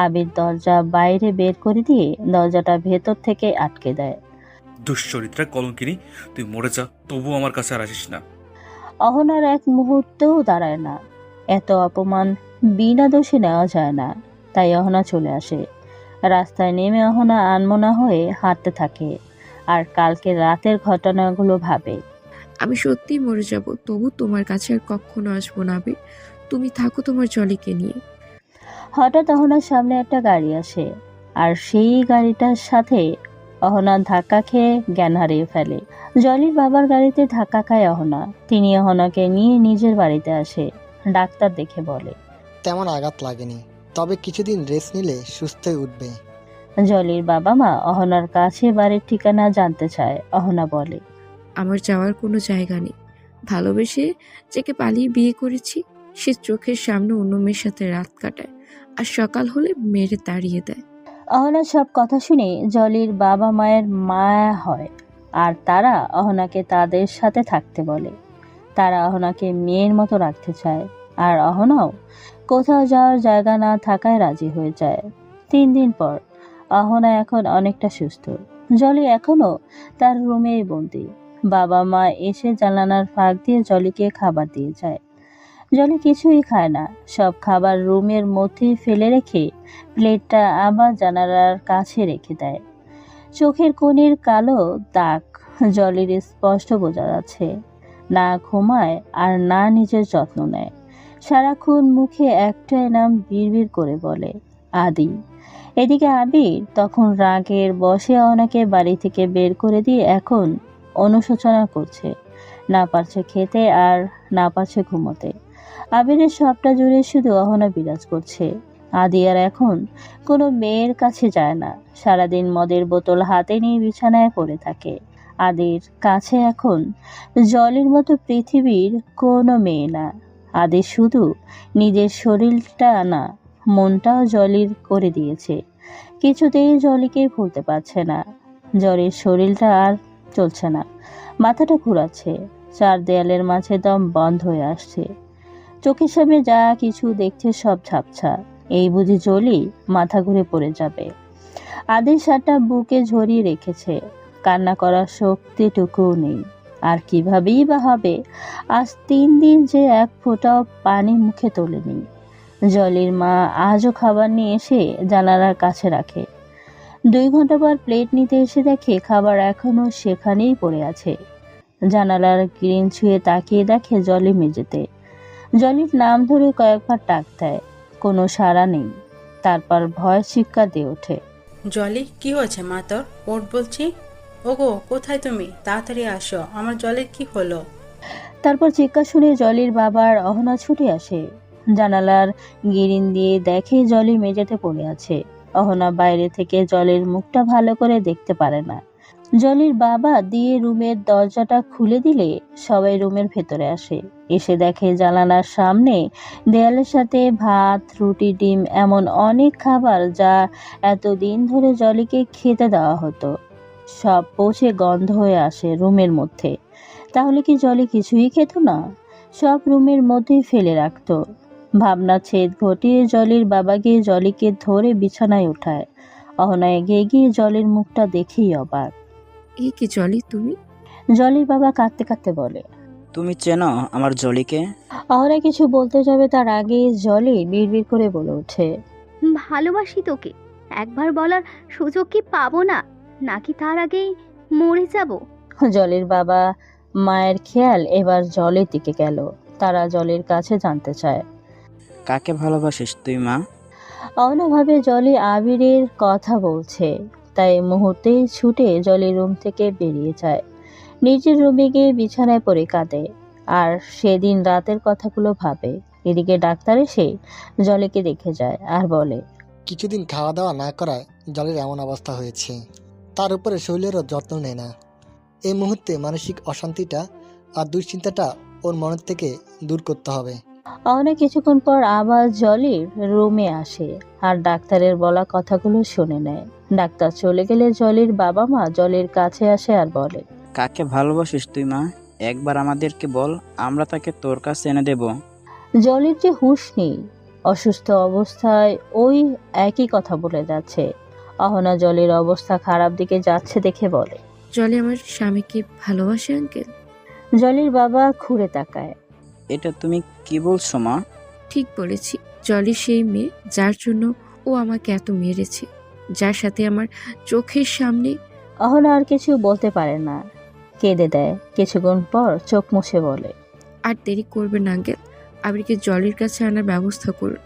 Speaker 2: আবির দরজা বাইরে বের করে দিয়ে দরজাটা ভেতর থেকে আটকে দেয়।
Speaker 1: দুশ্চরিত্রা কলঙ্কিনী, তুই মরে যা, তবুও আমার কাছে আর আসিস না।
Speaker 2: অহনার এক মুহূর্তেও দাঁড়ায় না। এত অপমান বিনা দোষে নেওয়া যায় না, তাই অহনা চলে আসে। রাস্তায় নেমে অহনা আনমনা হয়ে হাঁটতে থাকে আর কালকে রাতের ঘটনাগুলো ভাবে।
Speaker 4: আমি সত্যিই মরে যাব, তবু তোমার কাছে আর কখনো আসবো না আবির। তুমি থাকো তোমার জলিকে নিয়ে।
Speaker 2: হঠাৎ অহনার সামনে একটা গাড়ি আসে, আর সেই গাড়িটার সাথে অহনা ধাক্কা খেয়ে জ্ঞান হারিয়ে ফেলে। জলির বাবার গাড়িতে ধাক্কা খায় অহনা। তিনি অহনাকে নিয়ে নিজের বাড়িতে আসে। ডাক্তার দেখে বলে,
Speaker 8: তেমন আঘাত লাগেনি, তবে কিছুদিন রেস্ট নিলে সুস্থ হয়ে উঠবে।
Speaker 2: জলির বাবা মা অহনার কাছে বাড়ির ঠিকানা জানতে চায়। অহনা বলে,
Speaker 4: আমার যাওয়ার কোনো জায়গা নেই। ভালোবেসে যাকে পালিয়ে বিয়ে করেছি, সে চোখের সামনে অন্য মেয়ের সাথে রাত কাটায় আর সকাল হলে মেরে তাড়িয়ে দেয়।
Speaker 2: অহনা সব কথা শুনে জলির বাবা মায়ের মায়া হয় আর তারা অহনাকে তাদের সাথে থাকতে বলে। তারা অহনাকে মেয়ের মতো রাখতে চায় আর অহনাও কোথাও যাওয়ার জায়গা না থাকায় রাজি হয়ে যায়। 3 দিন পর অহনা এখন অনেকটা সুস্থ। জলি এখনো তার রুমেই বন্দি। বাবা মা এসে জানালার ফাঁক দিয়ে জলিকে খাবার দিয়ে যায়। জলি কিছুই খায় না, সব খাবার রুমের মধ্যে ফেলে রেখে প্লেটটা আবার জানালার কাছে রেখে দেয়। চোখের কোণের কালো দাগ জলির স্পষ্ট বোঝা যাচ্ছে। না ঘুমায় আর না নিজের যত্ন নেয়। সারাক্ষণ মুখে একটাই নাম বিড়বিড় করে বলে, আদি। এদিকে আবির তখন রাগের বশে অহনাকে বাড়ি থেকে বের করে দিয়ে এখন অনুশোচনা করছে। না পারছে খেতে আর না পারছে ঘুমোতে। আবিরের সবটা জুড়ে শুধু অহনা বিরাজ করছে। আদি আর এখন কোনো মেয়ের কাছে যায় না, সারাদিন মদের বোতল হাতে নিয়ে বিছানায় পড়ে থাকে। আদির কাছে এখন জলের মতো পৃথিবীর কোনো মেয়ে না। আদি শুধু নিজের শরীরটা না, মনটাও জলির করে দিয়েছে। কিছুতেই জলিকে ভুলতে পারছে না। জলের শরীরটা আর চলছে না, মাথাটা ঘুরাচ্ছে। 4 দেয়ালের মাঝে দম বন্ধ হয়ে আসছে। চোখের সামনে যা কিছু দেখছে সব ঝাপসা। এই বুঝি জলি মাথা ঘুরে পড়ে যাবে। আদির সারটা বুকে ঝরিয়ে রেখেছে, কান্না করার শক্তিটুকুও নেই। আর কিভাবেই বা হবে? আজ 3 দিন যে এক ফোঁটাও পানি মুখে তোলেনি। জলির মা আজও খাবার নিয়ে এসে জানালার কাছে রাখে। 2 ঘন্টা পর প্লেট নিতে এসে দেখে খাবার এখনো সেখানেই পড়ে আছে। জানালার গ্রিল ছুঁয়ে তাকিয়ে দেখে জলি মেঝেতে। জলির নাম ধরে কয়েকবার ডাক দেয়, কোনো সাড়া নেই। তারপর ভয় চিৎকার দিয়ে ওঠে,
Speaker 9: জলি, কি হয়েছে মা তোর? ওঠ বলছি। ওগো, কোথায় তুমি? তাড়াতাড়ি আসো, আমার জলের কি হলো?
Speaker 2: তারপর চিৎকার শুনে জলির বাবার অহনা ছুটে আসে। জানালার গিরিন দিয়ে দেখে জলি মেঝেতে পড়ে আছে। অহনা বাইরে থেকে জলের মুখটা ভালো করে দেখতে পারে না। জলির বাবা দিয়ে রুমের দরজাটা খুলে দিলে সবাই রুমের ভেতরে আসে। এসে দেখে জানালার সামনে দেয়ালের সাথে ভাত, রুটি, ডিম এমন অনেক খাবার যা এতদিন ধরে জলিকে খেতে দেওয়া হতো সব পচে গন্ধ হয়ে আসে রুমের মধ্যে। তাহলে কি জলি কিছুই খেত না? সব রুমের মধ্যেই ফেলে রাখতো। ভাবনা ছেদ ঘটিয়ে জলির বাবা গিয়ে জলিকে ধরে বিছানায় ওঠায়। অহনা এগিয়ে গিয়ে জলির মুখটা দেখেই অবাক।
Speaker 4: এ কি জলি, তুমি?
Speaker 2: জলির বাবা কাঁদতে কাঁদতে বলে,
Speaker 6: তুমি চেনো আমার জলিকে?
Speaker 2: অহনা কিছু বলতে যাবে তার আগে জলি বিড়বিড় করে বলে ওঠে,
Speaker 3: ভালোবাসি তোকে। একবার বলার সুযোগ কি পাবো না, নাকি তার আগেই মরে যাব?
Speaker 2: জলির বাবা মায়ের খেয়াল এবার জলের দিকে গেল। তারা জলের কাছে জানতে চায়,
Speaker 6: কাকে ভালোবাসিস তুই মা?
Speaker 2: অন্যভাবে জলি আবিরের কথা বলছে, তাই মুহূর্তেই ছুটে জলির রুম থেকে বেরিয়ে যায়। নিজের রুমে গিয়ে বিছানায় পড়ে কাঁদে আর সেদিন রাতের কথাগুলো ভাবে। এদিকে ডাক্তার এসে জলিকে দেখে যায় আর বলে,
Speaker 8: কিছুদিন খাওয়া দাওয়া না করায় জলের এমন অবস্থা হয়েছে। তার উপরে শরীরেরও যত্ন নেয় না। এই মুহূর্তে মানসিক অশান্তিটা আর দুশ্চিন্তাটা ওর মনের থেকে দূর করতে হবে।
Speaker 2: অনেক কিছুক্ষণ পর আবার জলির রুমে আসে আর ডাক্তারের বলা কথাগুলো শুনে নেয়। ডাক্তার চলে গেলে জলির বাবা মা জলির কাছে আসে আর বলে,
Speaker 6: কাকে ভালোবাসিস তুই মা? একবার আমাদেরকে বল, আমরা তাকে তোর কাছে এনে দেব।
Speaker 2: জলির যে হুঁশ নেই, অসুস্থ অবস্থায় ওই একই কথা বলে যাচ্ছে। অহনা জলির অবস্থা খারাপ দিকে যাচ্ছে দেখে বলে,
Speaker 4: জলি আমার স্বামীকে ভালোবাসে আঙ্কেল।
Speaker 2: জলির বাবা ঘুরে তাকায়,
Speaker 6: এটা তুমি কি বলছো মা?
Speaker 4: ঠিক বলেছি, জলি সেই মেয়ে যার জন্য ও আমাকে এত মেরেছে, যার সাথে আমার চোখের সামনে।
Speaker 2: অহনা আর কিছু বলতে পারে না, কেঁদে দেয়। কিছুক্ষণ পর চোখ মুছে বলে,
Speaker 4: আর দেরি করবেন আঙ্কেল, আবিরকে জলির কাছে আনার ব্যবস্থা করুন।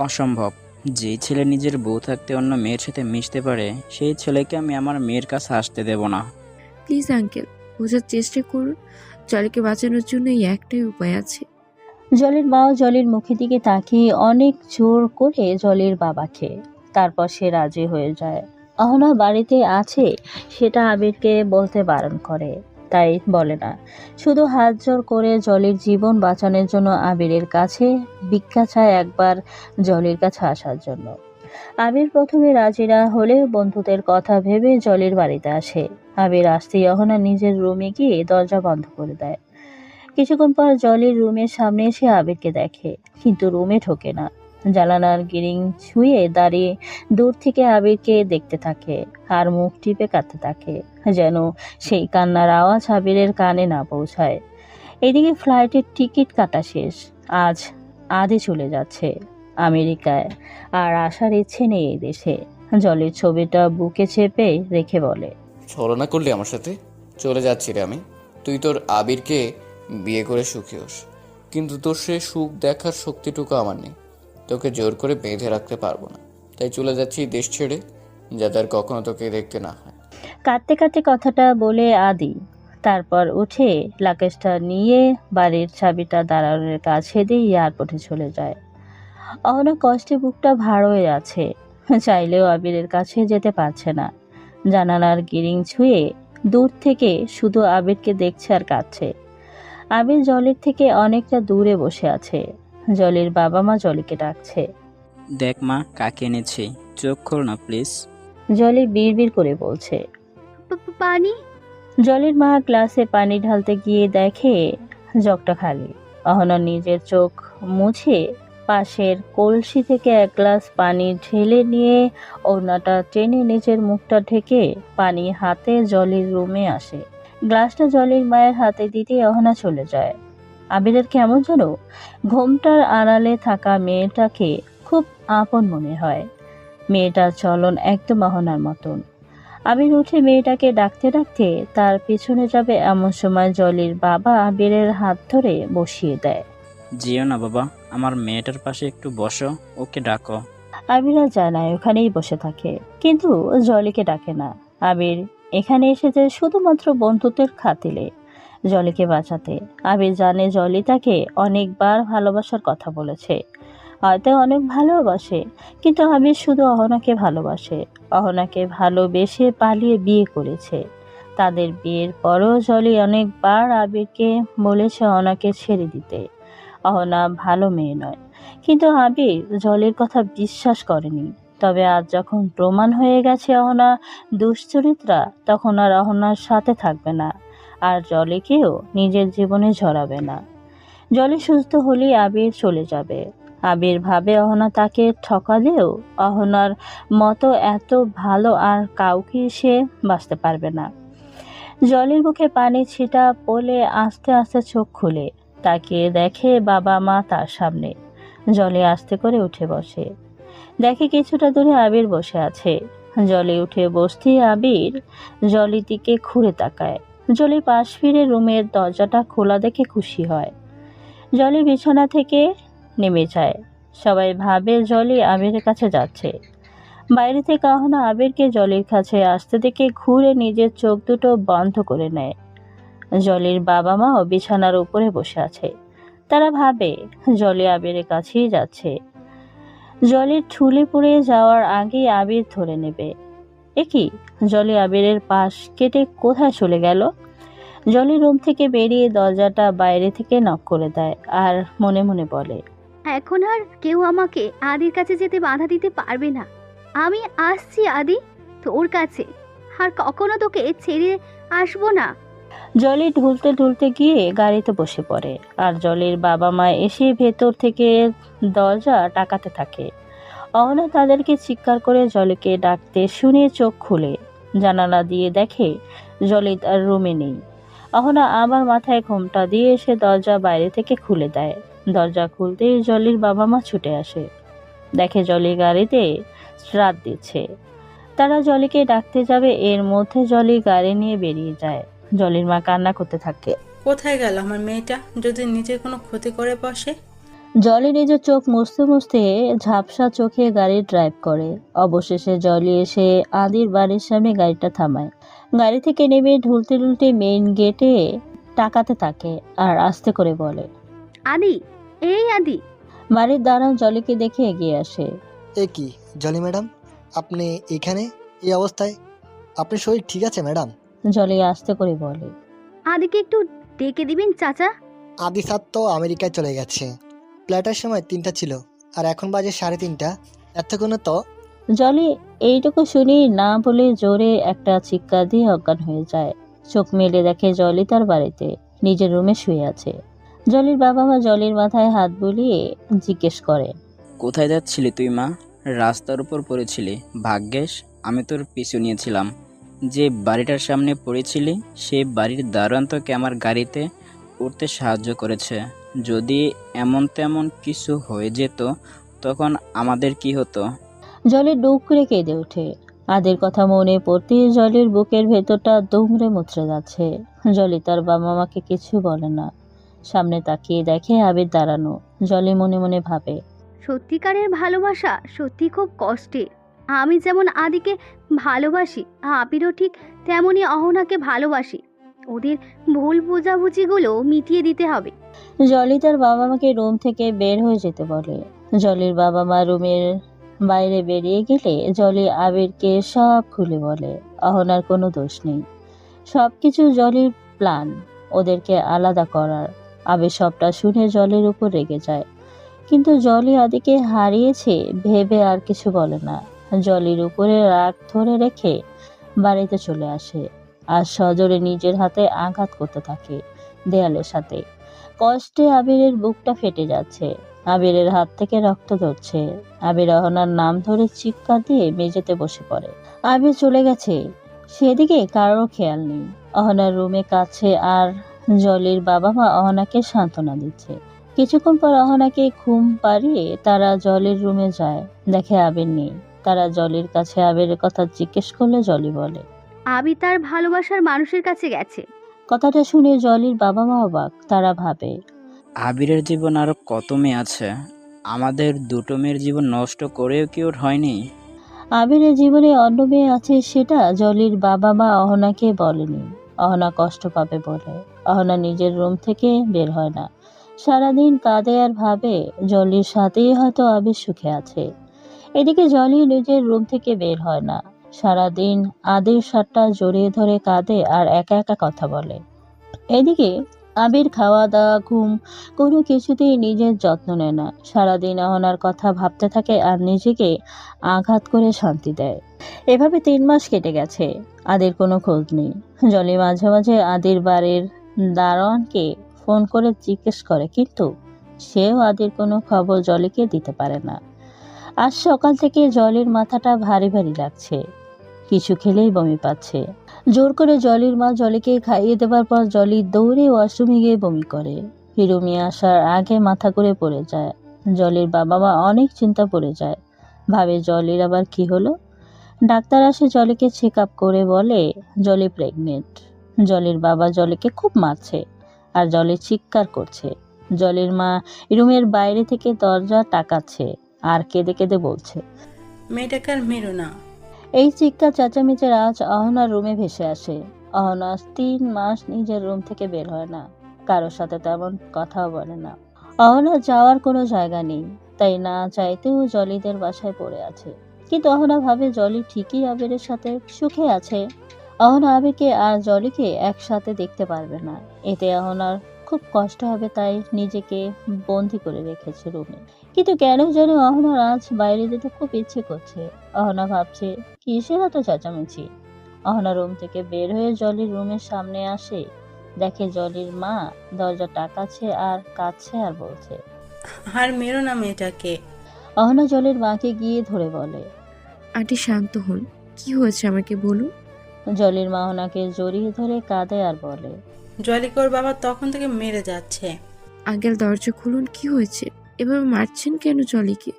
Speaker 6: অসম্ভব। যেই ছেলে নিজের বউ থাকতে অন্য মেয়ের সাথে মিশতে পারে, সেই ছেলেকে আমি আমার মেয়ের কাছে আসতে দেব না।
Speaker 4: প্লিজ আঙ্কেল, বোঝার চেষ্টা করুন, জলিকে বাঁচানোর জন্য এই একটাই উপায় আছে।
Speaker 2: জলির মাও জলির মুখের দিকে তাকিয়ে অনেক জোর করে জলির বাবাকে। তারপর সে রাজি হয়ে যায়। অহনা বাড়িতে আছে সেটা আবিরকে বলতে বারণ করে। তাই বলে না, শুধু হাত জোর করে জলির জীবন বাঁচানোর জন্য আবিরের কাছে ভিক্ষা চায়, একবার জলির কাছে আসার জন্য। আবির প্রথমে রাজি না হলেও বন্ধুদের কথা ভেবে জলির বাড়িতে আসে। আবির আসতেই অহনা নিজের রুমে গিয়ে দরজা বন্ধ করে দেয়। কিছুক্ষণ পর জলির রুমের সামনে এসে আবিরকে দেখে, কিন্তু রুমে ঢোকে না। জানালার গিরিং ছুঁয়ে দাঁড়িয়ে দূর থেকে আবিরকে দেখতে থাকে আর মুখ টিপে কাঁদতে থাকে, যেন সেই কান্নার আওয়াজ আবিরের কানে না পৌঁছায়। এদিকে ফ্লাইটের টিকিট কাটা শেষ, আজ আদে চলে যাচ্ছে আমেরিকায়, আর আসার ইচ্ছে নেই এই দেশে। জলের ছবিটা বুকে চেপে রেখে বলে,
Speaker 7: ছলনা করলি আমার সাথে? চলে যাচ্ছি রে আমি। তুই তোর আবিরকে বিয়ে করে সুখী হোস, কিন্তু তোর সে সুখ দেখার শক্তিটুকু আমার নেই। তোকে জোর করে বেঁধে রাখতে পারবো না, তাই চলে যাচ্ছি দেশ ছেড়ে, যাতে আর কখনো তোকে দেখতে না হয়।
Speaker 2: কাঁদতে কাঁদতে কথাটা বলে আদি তারপর উঠে লাগেজটা নিয়ে বাড়ির চাবিটা দালালের কাছে দিয়ে এয়ারপোর্টে চলে যায়। অহনা কষ্টে বুকটা ভার হয়ে আছে, চাইলেও আবিরের কাছে যেতে পারছে না। জানালার গিরিং ছুঁয়ে দূর থেকে শুধু আবিরকে দেখছে আর কাঁদছে। আবির জলের থেকে অনেকটা দূরে বসে আছে। জলের বাবা মা জলিকে ডাকছে।
Speaker 6: দেখ মা, কাকে এনেছি, চোখ খোল না প্লিজ।
Speaker 2: জলি বিড়বিড় করে বলছে।
Speaker 3: পানি।
Speaker 2: জলের মা গ্লাসে পানি ঢালতে গিয়ে দেখে জগটা খালি। অহনা নিজের চোখ মুছে পাশের কলসি থেকে এক গ্লাস পানি ঢেলে নিয়ে ওড়নাটা টেনে নিজের মুখটা ঢেকে পানি হাতে জলির রুমে আসে। গ্লাসটা জলির মায়ের হাতে দিতে অহনা চলে যায়। আবিরের কেমন যেন ঘোমটার আড়ালে থাকা মেয়েটাকে খুব আপন মনে হয়। মেয়েটার চলন একদম অহনার মতন। আবির উঠে মেয়েটাকে ডাকতে ডাকতে তার পিছনে যাবে, এমন সময় জলির বাবা আবিরের হাত ধরে বসিয়ে দেয়।
Speaker 6: যেও না বাবা, আমার মেয়েটার পাশে একটু বসো, ওকে ডাকো।
Speaker 2: আবির আর জানায় ওখানেই বসে থাকে, কিন্তু জলিকে ডাকে না। আবির এখানে এসেছে শুধুমাত্র বন্ধুত্বের খাতিরে, জলিকে বাঁচাতে। আবির জানে জলি তাকে অনেকবার ভালোবাসার কথা বলেছে, হয়তো অনেক ভালোবাসে, কিন্তু আবির শুধু অহনাকে ভালোবাসে। অহনাকে ভালোবেসে পালিয়ে বিয়ে করেছে। তাদের বিয়ের পরও জলি অনেকবার আবিরকে বলেছে অহনাকে ছেড়ে দিতে। অহনা ভালো মেয়ে নয়, কিন্তু আবির জলির কথা বিশ্বাস করেনি। তবে আজ যখন প্রমাণ হয়ে গেছে অহনা দুশ্চরিত্রা, তখন আর অহনার সাথে থাকবে না, আর জলিকেও নিজের জীবনে জড়াবে না। জলি সুস্থ হলেই আবির চলে যাবে। আবির ভাবে অহনা তাকে ঠকালেও অহনার মতো এত ভালো আর কাউকে সে বাঁচতে পারবে না। জলের মুখে পানি ছিটা পড়লে আস্তে আস্তে চোখ খুলে তাকিয়ে দেখে বাবা মা তার সামনে। জলে আস্তে করে উঠে বসে, দেখে কিছুটা দূরে আবির বসে আছে। জলে উঠে বসতেই আবির জলির দিকে ঘুরে তাকায়। জলি পাশ ফিরে রুমের দরজাটা খোলা দেখে খুশি হয়। জলি বিছানা থেকে নেমে যায়। সবাই ভাবে জলি আবিরের কাছে যাচ্ছে। বাইরে থেকে অহনা আবিরকে জলির কাছে আসতে দেখে ঘুরে নিজের চোখ দুটো বন্ধ করে নেয়। জলির বাবা মাও বিছানার উপরে বসে আছে। তারা ভাবে জলি আবিরের কাছেই যাচ্ছে। জলির ঠুলে পড়ে যাওয়ার আগে আবির ধরে নেবে। কি, জলি আবিরের পাশ কেটে কোথায় চলে গেল? জলি রুম থেকে বেরিয়ে দরজাটা বাইরে থেকে নক করে দেয় আর মনে মনে বলে,
Speaker 3: এখন আর কেউ আমাকে আদির কাছে যেতে বাধা দিতে পারবে না। আমি আসছি আদি, তোর কাছে, আর কখনো তোকে ছেড়ে আসবো না।
Speaker 2: জলি ঢুলতে ঢুলতে গিয়ে গাড়িতে বসে পড়ে, আর জলির বাবা মা এসে ভেতর থেকে দরজা টাকাতে থাকে। অহনা তাদেরকে চিৎকার করে জলিকে ডাকতে শুনে চোখ খুলে জানালা দিয়ে দেখে জলি তার রুমে নেই। অহনা আবার মাথায় ঘোমটা দিয়ে এসে দরজা বাইরে থেকে খুলে দেয়। দরজা খুলতেই জলির বাবা মা ছুটে আসে, দেখে জলি গাড়িতে রাত দিচ্ছে। তারা জলিকে ডাকতে যাবে, এর মধ্যে জলি গাড়ি নিয়ে বেরিয়ে যায়। জলির মা কান্না করতে থাকে।
Speaker 9: কোথায় গেল আমার মেয়েটা? যদি নিজের কোনো ক্ষতি করে বসে।
Speaker 2: জলি নিজের চোখ মুছতে মুছতে ঝাপসা চোখে গাড়ি ড্রাইভ করে। অবশেষে জলি এসে আদির বাড়ির সামনে গাড়িটা থামায়। গাড়ি থেকে নেমে ঢুলতে ঢুলতে মেইন গেটে তাকাতে থাকে আর আস্তে করে বলে,
Speaker 3: আদি, এই আদি।
Speaker 2: বাড়ির দাঁড়ান জলিকে দেখে এগিয়ে আসে।
Speaker 8: এ কি জলি ম্যাডাম, আপনি এখানে এই অবস্থায়? আপনার শরীর ঠিক আছে ম্যাডাম?
Speaker 2: জলি আস্তে করে বলে,
Speaker 3: আদিকে একটু ডেকে দিবেন চাচা।
Speaker 8: আদি স্যার তো আমেরিকায় চলে গেছে। ফ্লাইটের সময় 3টা ছিল, আর এখন বাজে 3:30। এতক্ষণে তো
Speaker 2: জলি এইটুকু শুনি না বলে জোরে একটা চিৎকার দিয়ে অজ্ঞান হয়ে যায়। চোখ মেলে দেখে জলি তার বাড়িতে নিজের রুমে শুয়ে আছে। জলির বাবা মা জলির মাথায় হাত বুলিয়ে জিজ্ঞেস করে,
Speaker 6: কোথায় যাচ্ছিলি তুই মা? রাস্তার উপর পড়েছিলি, ভাগ্যেশ আমি তোর পিছু নিয়েছিলাম। যে বাড়িটার সামনে পড়েছিলি সেই বাড়ির দারোয়ান তোকে আমার গাড়িতে উঠতে সাহায্য করেছে। যদি এমন তেমন কিছু হয়ে যেত তখন আমাদের কি হতো?
Speaker 2: জলি ডুব করে কেঁদে ওঠে। আদের কথা মনে পড়তে জলির বুকের ভেতরটা দুমড়ে মুচড়ে যাচ্ছে। জলি তার বাবা মাকে কিছু বলে না। সামনে তাকিয়ে দেখে আবির দাঁড়ানো। জলি মনে মনে ভাবে,
Speaker 3: সত্যিকারের ভালোবাসা সত্যি খুব কষ্টের। আমি যেমন আদিকে ভালোবাসি, আবিরও ঠিক তেমনই অহনাকে ভালোবাসি। ওদের ভুল বোঝাবুঝিগুলো মিটিয়ে দিতে হবে।
Speaker 2: জলি তার বাবা মাকে রুম থেকে বের হয়ে যেতে বলে। জলির বাবা মা রুমের বাইরে বেরিয়ে গেলে জলি আবিরকে সব খুলে বলে। অহনার কোনো দোষ নেই, সবকিছু জলির প্ল্যান, ওদেরকে আলাদা করার। আবির সবটা শুনে জলির উপর রেগে যায়, কিন্তু জলি আদিকে হারিয়েছে ভেবে আর কিছু বলে না। জলির উপরে রাগ ধরে রেখে বাড়িতে চলে আসে আর সজোরে নিজের হাতে আঘাত করতে থাকে দেয়ালের সাথে। কষ্টে আবিরের বুকটা ফেটে যাচ্ছে। আবিরের হাত থেকে রক্ত ঝরছে। আবির অহনার নাম ধরে চিৎকার দিয়ে মেঝেতে বসে পড়ে। আবির চলে গেছে সেদিকে কারোর খেয়াল নেই। অহনার রুমে কাছে আর জলির বাবা মা অহনাকে সান্ত্বনা দিচ্ছে। কিছুক্ষণ পর অহনাকে ঘুম পাড়িয়ে তারা জলির রুমে যায়। দেখে আবির নেই। তারা জলির কাছে আবিরের কথা জিজ্ঞেস করলে জলি বলে,
Speaker 3: আবি তার ভালোবাসার মানুষের কাছে গেছে।
Speaker 2: কথাটা শুনে জলির বাবা মা অবাক। তারা ভাবে,
Speaker 6: আবিরের জীবন আরো কত মেয়ে আছে, আমাদের দুটো মেয়ের জীবন নষ্ট করেও কি ওর হয়নি?
Speaker 2: আবিরের জীবনে অন্য মেয়ে আছে সেটা জলির বাবা মা অহনাকে বলেনি। অহনা কষ্ট পাবে বলে অহনা নিজের রুম থেকে বের হয় না। সারাদিন কাঁদে আর ভাবে জলির সাথেই হয়তো আবির সুখে আছে। এদিকে জলি নিজের রুম থেকে বের হয় না। সারাদিন আদির সাথটা জড়িয়ে ধরে কাঁদে আর একা একা কথা বলে। এদিকে আবির খাওয়া দাওয়া ঘুম কোনো কিছুতেই নিজের যত্ন নেয় না। সারাদিন অহনার কথা ভাবতে থাকে আর নিজেকে আঘাত করে শান্তি দেয়। এভাবে 3 মাস কেটে গেছে। আদির কোনো খোঁজ নেই। জলি মাঝে মাঝে আদির বাড়ির দারোয়ানকে ফোন করে জিজ্ঞেস করে, কিন্তু সেও আদির কোনো খবর জলিকে দিতে পারে না। আজ সকাল থেকে জলির মাথাটা ভারী ভারী লাগছে। কিছু খেলেই বমি পাচ্ছে। জোর করে জলির মা জলিকে খাইয়ে দেবার পর জলি দৌড়ে ওয়াশরুমে গিয়ে বমি করে। হিরুমি আসার আগে মাথা ঘুরে পড়ে যায়। জলির বাবা মা অনেক চিন্তা পড়ে যায়। ভাবে জলির আবার কি হলো। ডাক্তার আসে জলিকে চেক আপ করে বলে জলি প্রেগনেন্ট। জলির বাবা জলিকে খুব মারছে আর জলি চিৎকার করছে। জলির মা রুমের বাইরে থেকে দরজা টাকাচ্ছে আর কেঁদে কেঁদে বলছে,
Speaker 9: মেয়েটাকে আর মেরো না।
Speaker 2: এই চিৎকার চেঁচামেচির আওয়াজ অহনার রুমে ভেসে আসে। অহনা 3 মাস নিজের রুম থেকে বের হয় না, কারোর সাথে তেমন কথাও বলে না। অহনা যাওয়ার কোনো জায়গা নেই, তাই না চাইতেও জলিদের বাসায় পড়ে আছে। কিন্তু অহনা ভাবে জলি ঠিকই আবিরের সাথে সুখে আছে। অহনা আবিরকে আর জলিকে একসাথে দেখতে পারবে না। এতে অহনার খুব কষ্ট হবে, তাই নিজেকে বন্দি করে রেখেছে রুমে। কিন্তু কেন যেন অহনার আজ বাইরে যেতে খুব ইচ্ছে করছে। অহনা ভাবছে কিসের এত চেঁচামেচি। অহনা রুম থেকে বের হয়ে জলির রুমের সামনে আসে। দেখে জলির মা দরজা টাকাচ্ছে আর কাঁদছে আর বলছে,
Speaker 9: আর মেরো না মেয়েটাকে।
Speaker 2: অহনা জলির মাকে গিয়ে ধরে বলে।
Speaker 4: আন্টি শান্ত হন, কি হয়েছে আমাকে বলুন।
Speaker 2: জলির মা অহনাকে জড়িয়ে ধরে কাঁদে আর বলে,
Speaker 9: জলিকর বাবা তখন থেকে মেরে যাচ্ছে।
Speaker 4: আঙ্কেল দরজা খুলুন, কি হয়েছে? এভাবে মারছেন কেন জলিকে?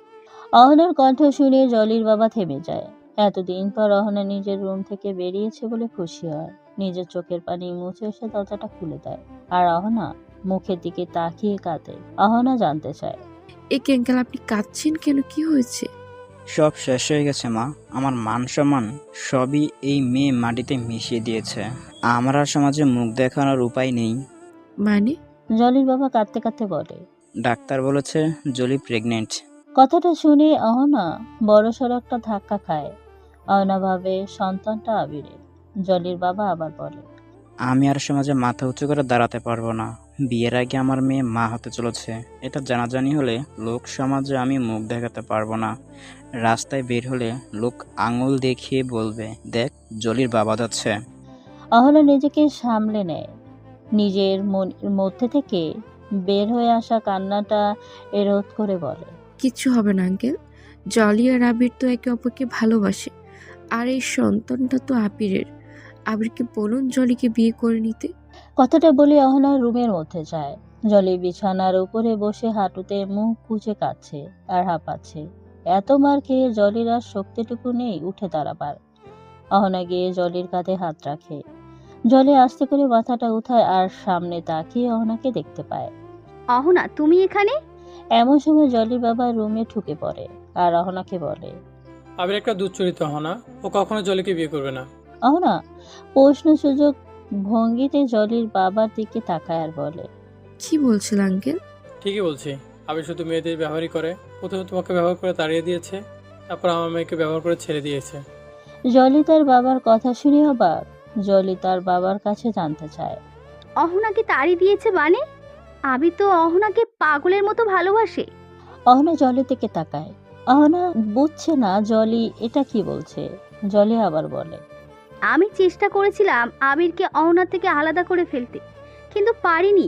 Speaker 2: অহনার কণ্ঠ শুনে জলির বাবা থেমে যায়। এতদিন পর অহনা নিজের রুম থেকে বেরিয়েছে বলে খুশি হয়। নিজের চোখের পানি মুছে এসে দরজাটা খুলে দেয় আর অহনা মুখের দিকে তাকিয়ে কাঁদে। অহনা জানতে চায়,
Speaker 4: একে আঙ্কেল আপনি কাঁদছেন কেন, কি হয়েছে?
Speaker 6: সব শেষ হয়ে গেছে মা, আমার মান সম্মান সবই এই মেয়ে মাটিতে মিশিয়ে দিয়েছে। আমার আর সমাজে মুখ দেখানোর উপায় নেই।
Speaker 4: মানে?
Speaker 2: জলির বাবা কাঁদতে কাঁদতে বলে।
Speaker 6: ডাক্তার বলেছে জলি প্রেগনেন্ট।
Speaker 2: কথাটা শুনে অহনা বড়সড় একটা ধাক্কা খায়। অহনা ভাবে সন্তানটা আবিরের। জলির বাবা আবার বলে,
Speaker 6: আমি আর সমাজে মাথা উঁচু করে দাঁড়াতে পারবো না। বিয়ের আগে আমার মেয়ে মা হতে চলেছে, এটা জানাজানি হলে লোক সমাজে আমি মুখ দেখাতে পারবো না। রাস্তায় বের হলে লোক আঙুল দেখিয়ে বলবে, দেখ জলির বাবা যাচ্ছে।
Speaker 2: অহনা নিজেকে সামলে নেয়, নিজের মনের মধ্যে থেকে বের হয়ে আসা কান্নাটা রোধ করে বলে,
Speaker 4: কিচ্ছু হবে না আঙ্কেল। জলি আর আবির তো একে অপরকে ভালোবাসে, আর এই সন্তানটা তো আবিরের। আবিরকে বলুন জলিকে বিয়ে করে নিতে।
Speaker 2: কথাটা বলে অহনা রুমের মধ্যে যায়। জলি বিছানার উপরে বসে হাঁটুতে মুখ গুজে কাঁদছে আর হাঁপাচ্ছে। এত মার খেয়ে জলির আর শক্তিটুকু নেই উঠে দাঁড়াবার। অহনা গিয়ে জলির কাঁধে হাত রাখে। জলি আস্তে করে মাথাটা উঠায় আর সামনে তাকিয়ে অহনাকে দেখতে পায়।
Speaker 3: অহনা, তুমি এখানে?
Speaker 2: এমন সময় জলির বাবা রুমে ঢুকে পড়ে আর অহনাকে বলে,
Speaker 10: আবির একটা দুশ্চরিত্র হনা, ও কখনো জলিকে বিয়ে করবে না।
Speaker 2: অহনা প্রশ্ন সুযোগ ভঙ্গিতে জলির বাবার দিকে তাকায় আর বলে,
Speaker 4: কি বলছিল আঙ্কেল?
Speaker 10: ঠিকই বলছি, আবির শুধু মেয়েদের ব্যবহারই করে। প্রথমে তোমাকে ব্যবহার করে তাড়িয়ে দিয়েছে, তারপর আমার মেয়েকে ব্যবহার করে ছেড়ে দিয়েছে।
Speaker 2: জলি তার বাবার কথা শুনে অবাক। জলি তার বাবার কাছে জানতে চায়,
Speaker 3: অহনাকে তাড়িয়ে দিয়েছে মানে? আবির তো অহনাকে পাগলের মতো ভালোবাসে।
Speaker 2: অহনা জলি থেকে তাকায়। অহনা বুঝছে না জলি এটা কি বলছে। জলি আবার বলে,
Speaker 3: আমি চেষ্টা করেছিলাম আবিরকে অহনা থেকে আলাদা করে ফেলতে, কিন্তু পারিনি।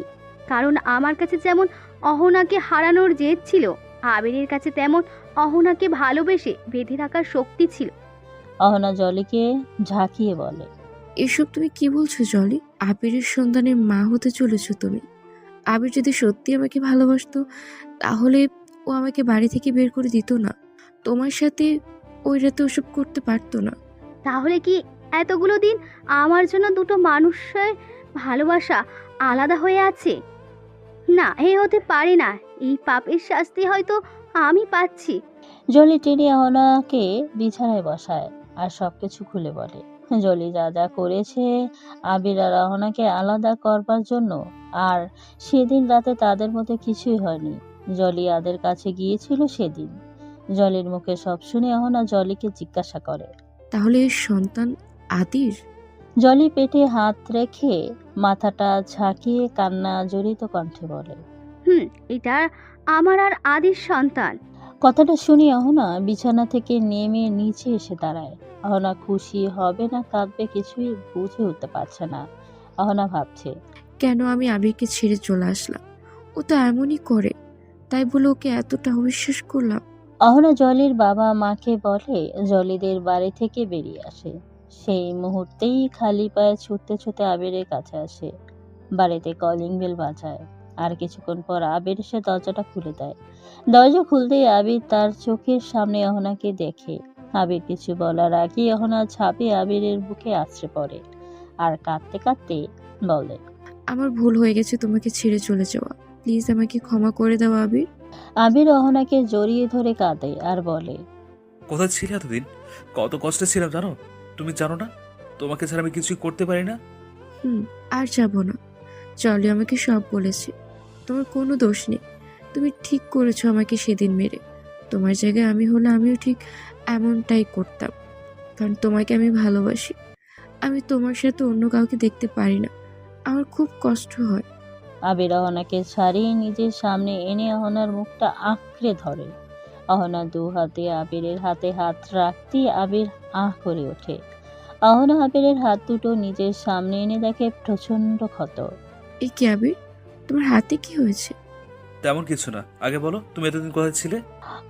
Speaker 3: কারণ আমার কাছে যেমন অহনাকে হারানোর জেদ ছিল, আবিরের কাছে তেমন অহনাকে ভালোবেসে বেঁধে রাখার শক্তি ছিল।
Speaker 2: অহনা জলিকে ঝাঁকিয়ে বলে,
Speaker 4: এসব তুমি কি বলছো জলি? আবিরের সন্তানের মা হতে চলেছো তুমি। আবির যদি সত্যি আমাকে ভালোবাসতো তাহলে ও আমাকে বাড়ি থেকে বের করে দিত না। তোমার সাথে ওই রাতে ওসব করতে পারতো না।
Speaker 3: তাহলে কি এতগুলো দিন আমার জন্য দুটো মানুষের ভালোবাসা আলাদা হয়ে আছে? না, এ হতে পারে না। এই পাপের শাস্তি হয়তো আমি পাচ্ছি।
Speaker 2: জলি টেনে অহনাকে বিছানায় বসায় আর সবকিছু খুলে বলে। জলি যা যা করেছে আবির আর অহনাকে আলাদা করবার জন্য, আর সেদিন রাতে তাদের মধ্যে কিছুই হয়নি। জলি আদের কাছে গিয়েছিল সেদিন। জলির মুখে সব শুনে অহনা জলিকে জিজ্ঞাসা করে,
Speaker 4: তাহলে এর সন্তান আদির?
Speaker 2: জলি পেটে হাত রেখে মাথাটা ঝাঁকিয়ে কান্না জড়িত কণ্ঠে বলে,
Speaker 3: এটা আমার আর আদির সন্তান।
Speaker 2: কথাটা শুনে অহনা বিছানা থেকে নেমে নিচে এসে দাঁড়ায়। অহনা খুশি হবে না কাঁদবে কিছুই বুঝে উঠতে পারছে না। অহনা ভাবছে,
Speaker 4: কেন আমি আবিরকে ছেড়ে চলে আসলাম? ও তো এমনই করে, তাই বলে ওকে এতটা অবিশ্বাস করলাম।
Speaker 2: অহনা জলির বাবা মাকে বলে জলিদের বাড়ি থেকে বেরিয়ে আসে। সেই মুহূর্তেই খালি পায়ে ছুটতে ছুটে আবিরের কাছে আসে। বাড়িতে কলিং বেল বাজায়। আর কিছুক্ষণ পর আবির এসে দরজাটা খুলে দেয়। দরজা খুলতেই আবির তার চোখের সামনে অহনাকে দেখে। আবির কিছু বলার আগেই অহনা ঝাঁপিয়ে আবিরের বুকে আছড়ে পড়ে আর কাঁদতে কাঁদতে বলে,
Speaker 4: আমার ভুল হয়ে গেছে তোমাকে ছেড়ে চলে যাওয়া। প্লিজ আমাকে ক্ষমা করে দাও আবির।
Speaker 2: আবির অহনাকে জড়িয়ে ধরে কাঁদে আর বলে,
Speaker 1: কোথায় ছিলে এতদিন? কত কষ্টে ছিলাম জানো? তুমি জানো না তোমাকে ছাড়া আমি কিছুই করতে পারি না।
Speaker 4: আর যাবো না। জলি আমাকে সব বলেছে। তোমার কোনো দোষ নেই। তুমি ঠিক করেছো আমাকে সেদিন মেরে। তোমার জায়গায় আমি হলে আমিও ঠিক এমনটাই করতাম, কারণ তোমাকে আমি ভালোবাসি। আমি তোমার সাথে অন্য কাউকে দেখতে পারি না। আমার খুব কষ্ট হয়।
Speaker 2: আবির অহনাকে ছাড়িয়ে নিজের সামনে এনে অহনার মুখটা আঁকড়ে ধরে। অহনা দু হাতে আবিরের হাতে হাত রাখতেই আবির আহ করে ওঠে। অহনা আবিরের হাত দুটো নিজের সামনে এনে দেখে প্রচন্ড ক্ষত।
Speaker 4: এই কি আবির, তোমার হাতে কি হয়েছে?
Speaker 1: তেমন কিছু না, আগে বলো তুমি এতদিন কোথায় ছিলে?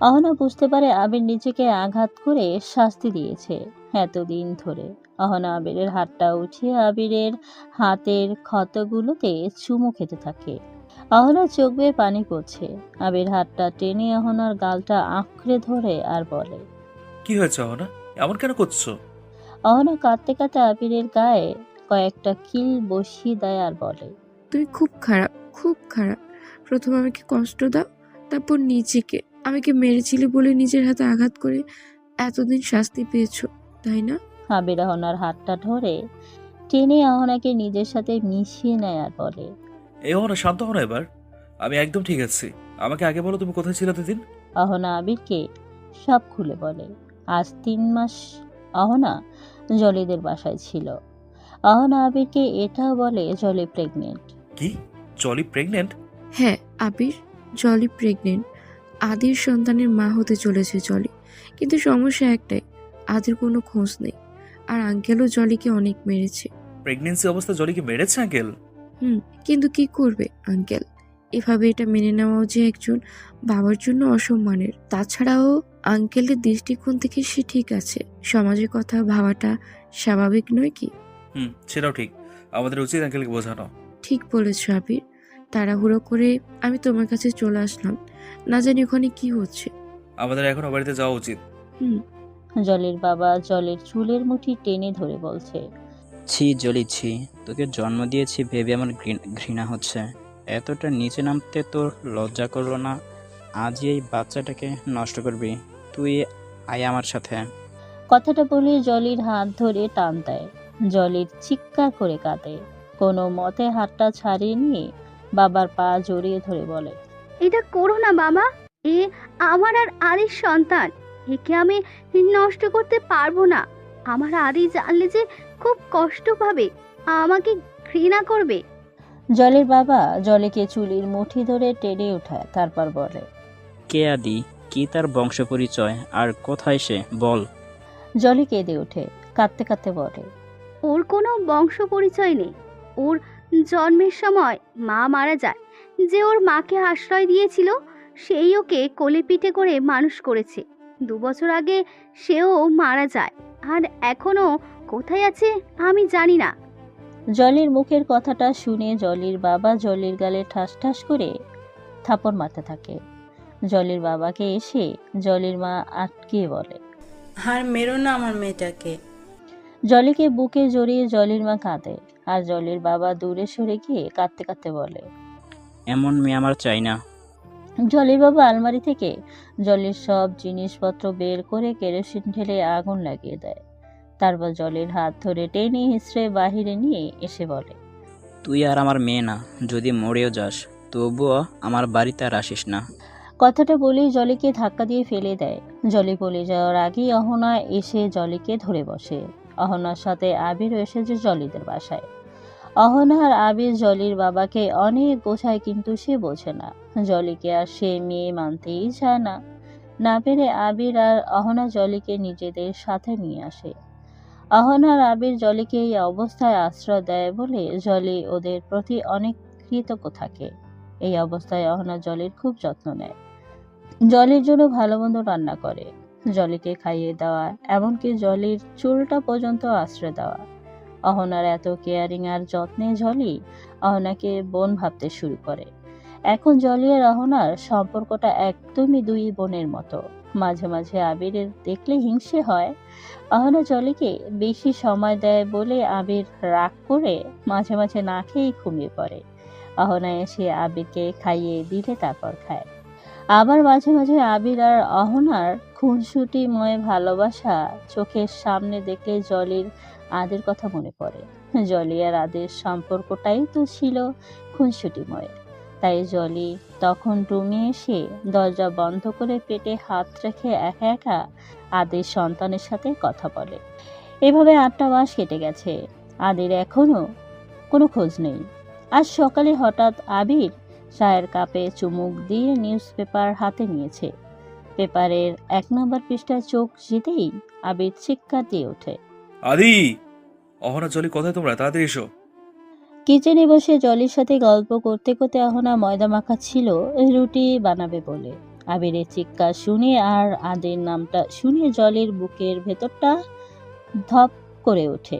Speaker 2: অহনা বুঝতে পারে আবির নিজেকে আঘাত করে শাস্তি দিয়েছে এতদিন ধরে। অহনা আবিরের হাতটা উঠিয়ে আবিরের হাতের ক্ষতগুলোতে চুমু খেতে থাকে। অহনা চোখ বেয়ে পানি পড়ছে। আবির হাতটা টেনে অহনার গালটা আঁকড়ে ধরে আর বলে,
Speaker 1: কি হয়েছে অহনা? এমন কেন করছো?
Speaker 2: অহনা কাঁদতে কাঁদতে আবিরের গায়ে কয়েকটা কিল বসিয়ে দেয় আর বলে,
Speaker 4: তুমি খুব খারাপ, খুব খারাপ। প্রথমে আমাকে কষ্ট দাও, তারপর নিজেকে। আমাকে মেরেছিলে বলে নিজের হাতে আঘাত করে এতদিন শাস্তি পেয়েছো, তাই না?
Speaker 2: আবির অহনার হাতটা ধরে টেনে অহনাকে নিজের সাথে মিশিয়ে নেয় আর বলে,
Speaker 1: এই অহনা শান্ত হও না এবার। আমি একদম ঠিক আছি। আমাকে আগে বলো তুমি কোথায় ছিলে এতদিন?
Speaker 2: অহনা আবিরকে সব খুলে বলে। আজ 3 মাস অহনা জলিদের বাসায় ছিল। অহনা আবিরকে এটাও বলে জলি প্রেগনেন্ট।
Speaker 1: কি, জলি প্রেগনেন্ট?
Speaker 4: হ্যাঁ আবির, জলি প্রেগনেন্ট। আদির সন্তানের মা হতে চলেছে জলি। কিন্তু সমস্যা একটাই, আদির কোনো খোঁজ নেই। আর আঙ্কেলও জলিকে অনেক মেরেছে।
Speaker 1: প্রেগনেন্সি অবস্থা জলিকে মেরেছে আঙ্কেল?
Speaker 4: কিন্তু কি করবে আঙ্কেল, এভাবে এটা মেনে নেওয়াও যে একজন বাবার জন্য অসম্মানের। তাছাড়াও আঙ্কেলের দৃষ্টিকোণ থেকে সে ঠিক আছে, সমাজের কথা ভাবাটা স্বাভাবিক নয় কি?
Speaker 1: সেটাও ঠিক, আমাদের উচিত আঙ্কেলকে বোঝানো।
Speaker 4: ঠিক বলেছ আবির, তাড়াহুড়ো করে আমি তোমার কাছে চলে আসলাম, না জানি ওখানে কি হচ্ছে।
Speaker 1: আমাদের এখনো বাড়িতে যাওয়া উচিত।
Speaker 4: হুম
Speaker 2: জলির বাবা জলের চুলের মুঠি টেনে ধরে বলছে,
Speaker 6: ছি জলি ছি, তোকে জন্ম দিয়েছি ভেবে আমার ঘৃণা হচ্ছে। এতটা নিচে নামতে তোর লজ্জা করলো না? আজই এই বাচ্চাটাকে নষ্ট করবি? তুই আয় আমার সাথে।
Speaker 2: কথাটা বলে জলির হাত ধরে টান দেয়। জলির চিৎকার করে কাঁদে। কোনো মতে হাতটা ছাড়িয়ে নিয়ে বাবার পা জড়িয়ে ধরে বলে,
Speaker 3: এটা করো না বাবা, এ আমার আর আদির সন্তান, একে আমি নষ্ট করতে পারবো না। আমার আদি জানলে যে খুব কষ্ট পাবে, আমাকে ঘৃণা করবে।
Speaker 2: জলের বাবা জলিকে চুলির মুঠি ধরে টেনে ওঠায়, তারপর বলে,
Speaker 6: কে আদি? কি তার বংশ পরিচয়? আর কোথায় সে? বল।
Speaker 2: জলি কেঁদে ওঠে, কাঁদতে কাঁদতে বলে,
Speaker 3: ওর কোনো বংশ পরিচয় নেই। ওর জন্মের সময় মা মারা যায়। যে ওর মাকে আশ্রয় দিয়েছিল সেই ওকে কোলে পিঠে করে মানুষ করেছে। 2 বছর আগে সেও মারা যায়, আর এখনো কোথায় আছে আমি জানি না।
Speaker 2: জলির মুখের কথাটা শুনে জলির বাবা জলির গালে ঠাস ঠাস করে থাপড় মারতে থাকে। জলির বাবাকে এসে জলির মা আটকে বলে,
Speaker 9: আর মেরো না আমার মেয়েটাকে।
Speaker 2: জলিকে বুকে জড়িয়ে জলির মা কাঁদে, আর জলির বাবা দূরে সরে গিয়ে কাঁদতে কাঁদতে বলে।
Speaker 6: এমন মেয়ে আমার চাই না।
Speaker 2: জলির বাবা আলমারি থেকে জলির সব জিনিসপত্র বের করে কেরোসিন ঢেলে আগুন লাগিয়ে দেয়। তারপর জলির হাত ধরে টেনে হিঁচড়ে বাহিরে নিয়ে এসে বলে,
Speaker 6: তুই আর আমার মেয়ে না, যদি মরেও যাস তবুও আমার বাড়িতে আর আসিস না।
Speaker 2: কথাটা বলেই জলিকে ধাক্কা দিয়ে ফেলে দেয়। জলি পড়ে যাওয়ার আগেই অহনা এসে জলিকে ধরে বসে। অহনার সাথে আবিরও এসেছে জলিদের বাসায়। অহনা আর আবির জলির বাবাকে অনেক বোঝায়, কিন্তু সে বোঝে না। জলিকে আর সে মেয়ে মানতেই চায় না। না পেরে আবির আর অহনা জলিকে নিজেদের সাথে নিয়ে আসে। অহনা আর আবির জলিকে এই অবস্থায় আশ্রয় দেয় বলে জলি ওদের প্রতি অনেক কৃতজ্ঞ থাকে। এই অবস্থায় অহনা জলির খুব যত্ন নেয়, জলির জন্য ভালো মন্দ রান্না করে, জলিকে খাইয়ে দেওয়া, এমনকি জলির চুলটা পর্যন্ত আশ্রয় দেওয়া। অহনার এত কেয়ারিং আর যত্নে জলি অহনাকে বোন ভাবতে শুরু করে। এখন জলি আর অহনার সম্পর্কটা একদমই 2 বোনের মতো। মাঝে মাঝে আবিরের দেখলে হিংসে হয়। অহনা জলিকে বেশি সময় দেয় বলে আবির রাগ করে মাঝে মাঝে না খেয়েই ঘুমিয়ে পড়ে। অহনা এসে আবিরকে খাইয়ে দিলে তারপর খায়। আবার মাঝে মাঝে আবির আর অহনার খুনসুটিময় ভালোবাসা চোখের সামনে দেখলে জলির আদের কথা মনে পড়ে। জলি আর আদের সম্পর্কটাই তো ছিল খুনসুটিময়। তাই জলি তখন রুমে এসে দরজা বন্ধ করে পেটে হাত রেখে একা একা আদের সন্তানের সাথে কথা বলে। এভাবে 8টা মাস কেটে গেছে। আদের এখনো কোনো খোঁজ নেই। আজ সকালে হঠাৎ আবির চায়ের কাপে চুমুক দিয়ে নিউজ পেপার হাতে নিয়েছে। পেপারের 1 নম্বর পৃষ্ঠায় চোখ যেতেই আবির চিৎকার দিয়ে ওঠে,
Speaker 1: আদি! অহনা, জলি, কোথায় তোমরা? তাড়াতাড়ি এসো।
Speaker 2: কিচেনে বসে জলির সাথে গল্প করতে করতে অহনা ময়দা মাখা ছিল রুটি বানাবে বলে। আবিরের চিৎকার শুনে আর আদের নামটা শুনে জলির বুকের ভেতরটা ধপ করে ওঠে।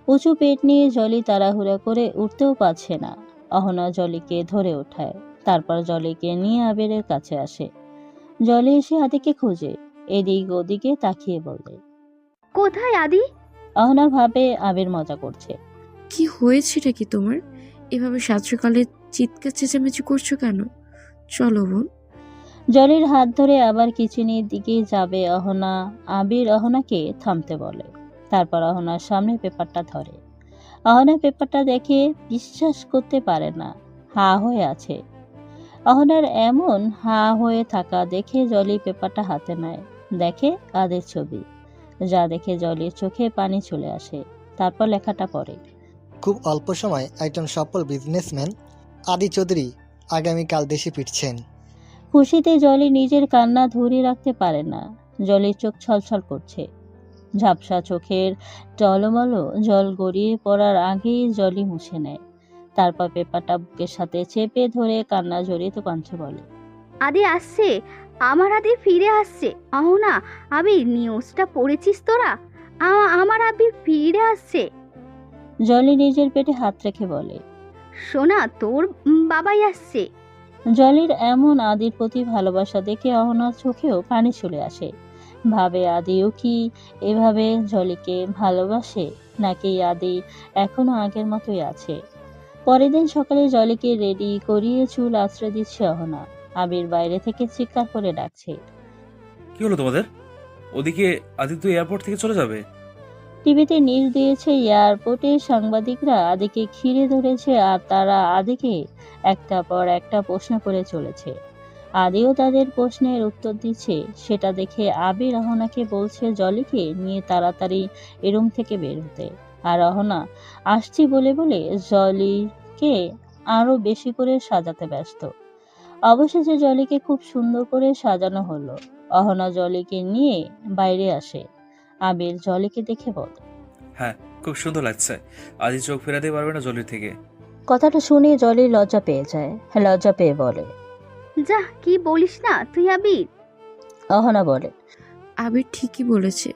Speaker 2: উঁচু পেট নিয়ে জলি তাড়াহুড়া করে উঠতেও পারছে না। অহনা জলিকে ধরে ওঠায়, তারপর জলিকে নিয়ে আবিরের কাছে আসে। জলি এসে আদিকে খোঁজে, এদিক ওদিকে তাকিয়ে বলে,
Speaker 3: কোথায় আদি?
Speaker 2: অহনা ভাবে আবির মজা করছে।
Speaker 4: কি হয়েছেটা কি তোমার? এভাবে সাত সকালে চিৎকার চেঁচামেচি করছো কেন? চলো বোন।
Speaker 2: জলির হাত ধরে আবার কিচেনের দিকে যাবে অহনা। আবির অহনাকে থামতে বলে, তারপর অহনার সামনে পেপারটা ধরে। অহনা পেপারটা দেখে বিশ্বাস করতে পারে না, হা হয়ে আছে। অহনার এমন হা হয়ে থাকা দেখে জলি পেপারটা হাতে নেয়, দেখে আদের ছবি, যা দেখে জলির চোখে পানি চলে আসে। তারপর লেখাটা পড়ে,
Speaker 8: খুব অল্প সময় একজন সফল বিজনেসম্যান আদি চৌধুরী আগামীকাল দেশে ফিরছেন।
Speaker 2: খুশিতে জলি নিজের কান্না ধরে রাখতে পারে না। জলির চোখ ছলছল করছে। ঝাপসা চোখের টলমল জল গড়িয়ে পড়ার আগেই জলি মুছে নেয়। তারপর পেপারটা বুকের সাথে চেপে ধরে কান্না জড়িত কণ্ঠে বলে,
Speaker 3: আদি আসছে, আমার আদি ফিরে আসছে। অহনা, আবির নিউজটা পড়েছিস তোরা? আমার আবির ফিরে আসছে।
Speaker 2: জলি নিজের পেটে হাত রেখে বলে,
Speaker 3: সোনা, তোর বাবাই আসছে।
Speaker 2: জলির এমন আদির প্রতি ভালোবাসা দেখে অহনার চোখেও পানি চলে আসে। ভাবে আদিও কি এভাবে জলিকে ভালোবাসে, নাকি আদি এখনো আগের মতোই আছে। পরের দিন সকালে জলিকে রেডি করিয়ে চুল আঁচড়ে দিচ্ছে অহনা। আবির বাইরে থেকে চিৎকার করে ডাকছে।
Speaker 1: কি হলো তোমাদের? ওদিকে আদিত্য এয়ারপোর্ট থেকে চলে যাবে?
Speaker 2: টিভিতে নিউজ দিয়েছে এয়ারপোর্টে সাংবাদিকরা আদিকে ঘিরে ধরেছে আর তারা আদিকে একটা পর একটা প্রশ্ন করে চলেছে। আদিও তাদের প্রশ্নের উত্তর দিচ্ছে। সেটা দেখে আবির অহনাকে বলছে জলিকে নিয়ে তাড়াতাড়ি রুম থেকে বের হতে। আর অহনা আসছি বলে বলে জলিকে আরো বেশি করে সাজাতে ব্যস্ত। অবশেষে জলিকে খুব সুন্দর করে সাজানো হলো। অহনা জলিকে নিয়ে বাইরে আসে। আবির জলিকে দেখে বলে,
Speaker 1: হ্যাঁ, খুব সুন্দর লাগছে। আদি চোখ ফেরাতে পারবে না জলির থেকে।
Speaker 2: কথাটা শুনে জলি লজ্জা পেয়ে যায়। লজ্জা পেয়ে বলে,
Speaker 3: যা, কি বলিস না তুই আবির?
Speaker 2: অহনা বলে।
Speaker 4: আবির ঠিকই বলেছে।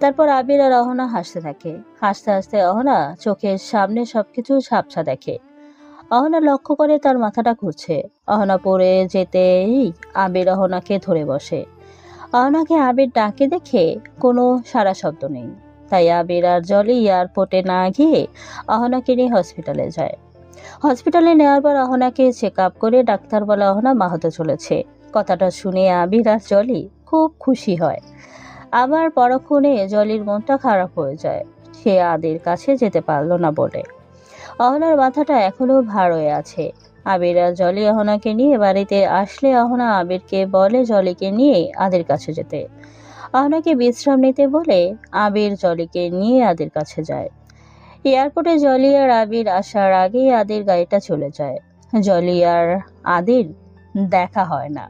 Speaker 2: তারপর আবির আর অহনা হাসতে থাকে। হাসতে হাসতে অহনা চোখের সামনে সবকিছু ঝাপসা দেখে। অহনা লক্ষ্য করে তার মাথাটা ঘুরছে। অহনা পড়ে যেতেই আবির অহনাকে ধরে বসে। অহনাকে আবির ডাকে দেখে কোনো সাড়া শব্দ নেই। তাই আবির আর জলি এয়ারপোর্টে না গিয়ে অহনাকে নিয়ে হসপিটালে যায়। হসপিটালে নেওয়ার পর অহনাকে চেক আপ করে ডাক্তার বলে অহনা মা হতে চলেছে। কথাটা শুনে আবির আর জলি খুব খুশি হয়। আবার পরক্ষণে জলির মনটা খারাপ হয়ে যায়। সে আদির কাছে যেতে পারলো না বলে। অহনার মাথাটা এখনো ভার হয়ে আছে। আবির আর জলি অহনাকে নিয়ে বাড়িতে আসলে অহনা আবিরকে বলে জলিকে নিয়ে আদির কাছে যেতে। অহনাকে বিশ্রাম নিতে বলে আবির জলিকে নিয়ে আদির কাছে যায়। এয়ারপোর্টে জলি আর আবির আসার আগেই আদির গাড়িটা চলে যায়। জলি আর আদির দেখা হয় না।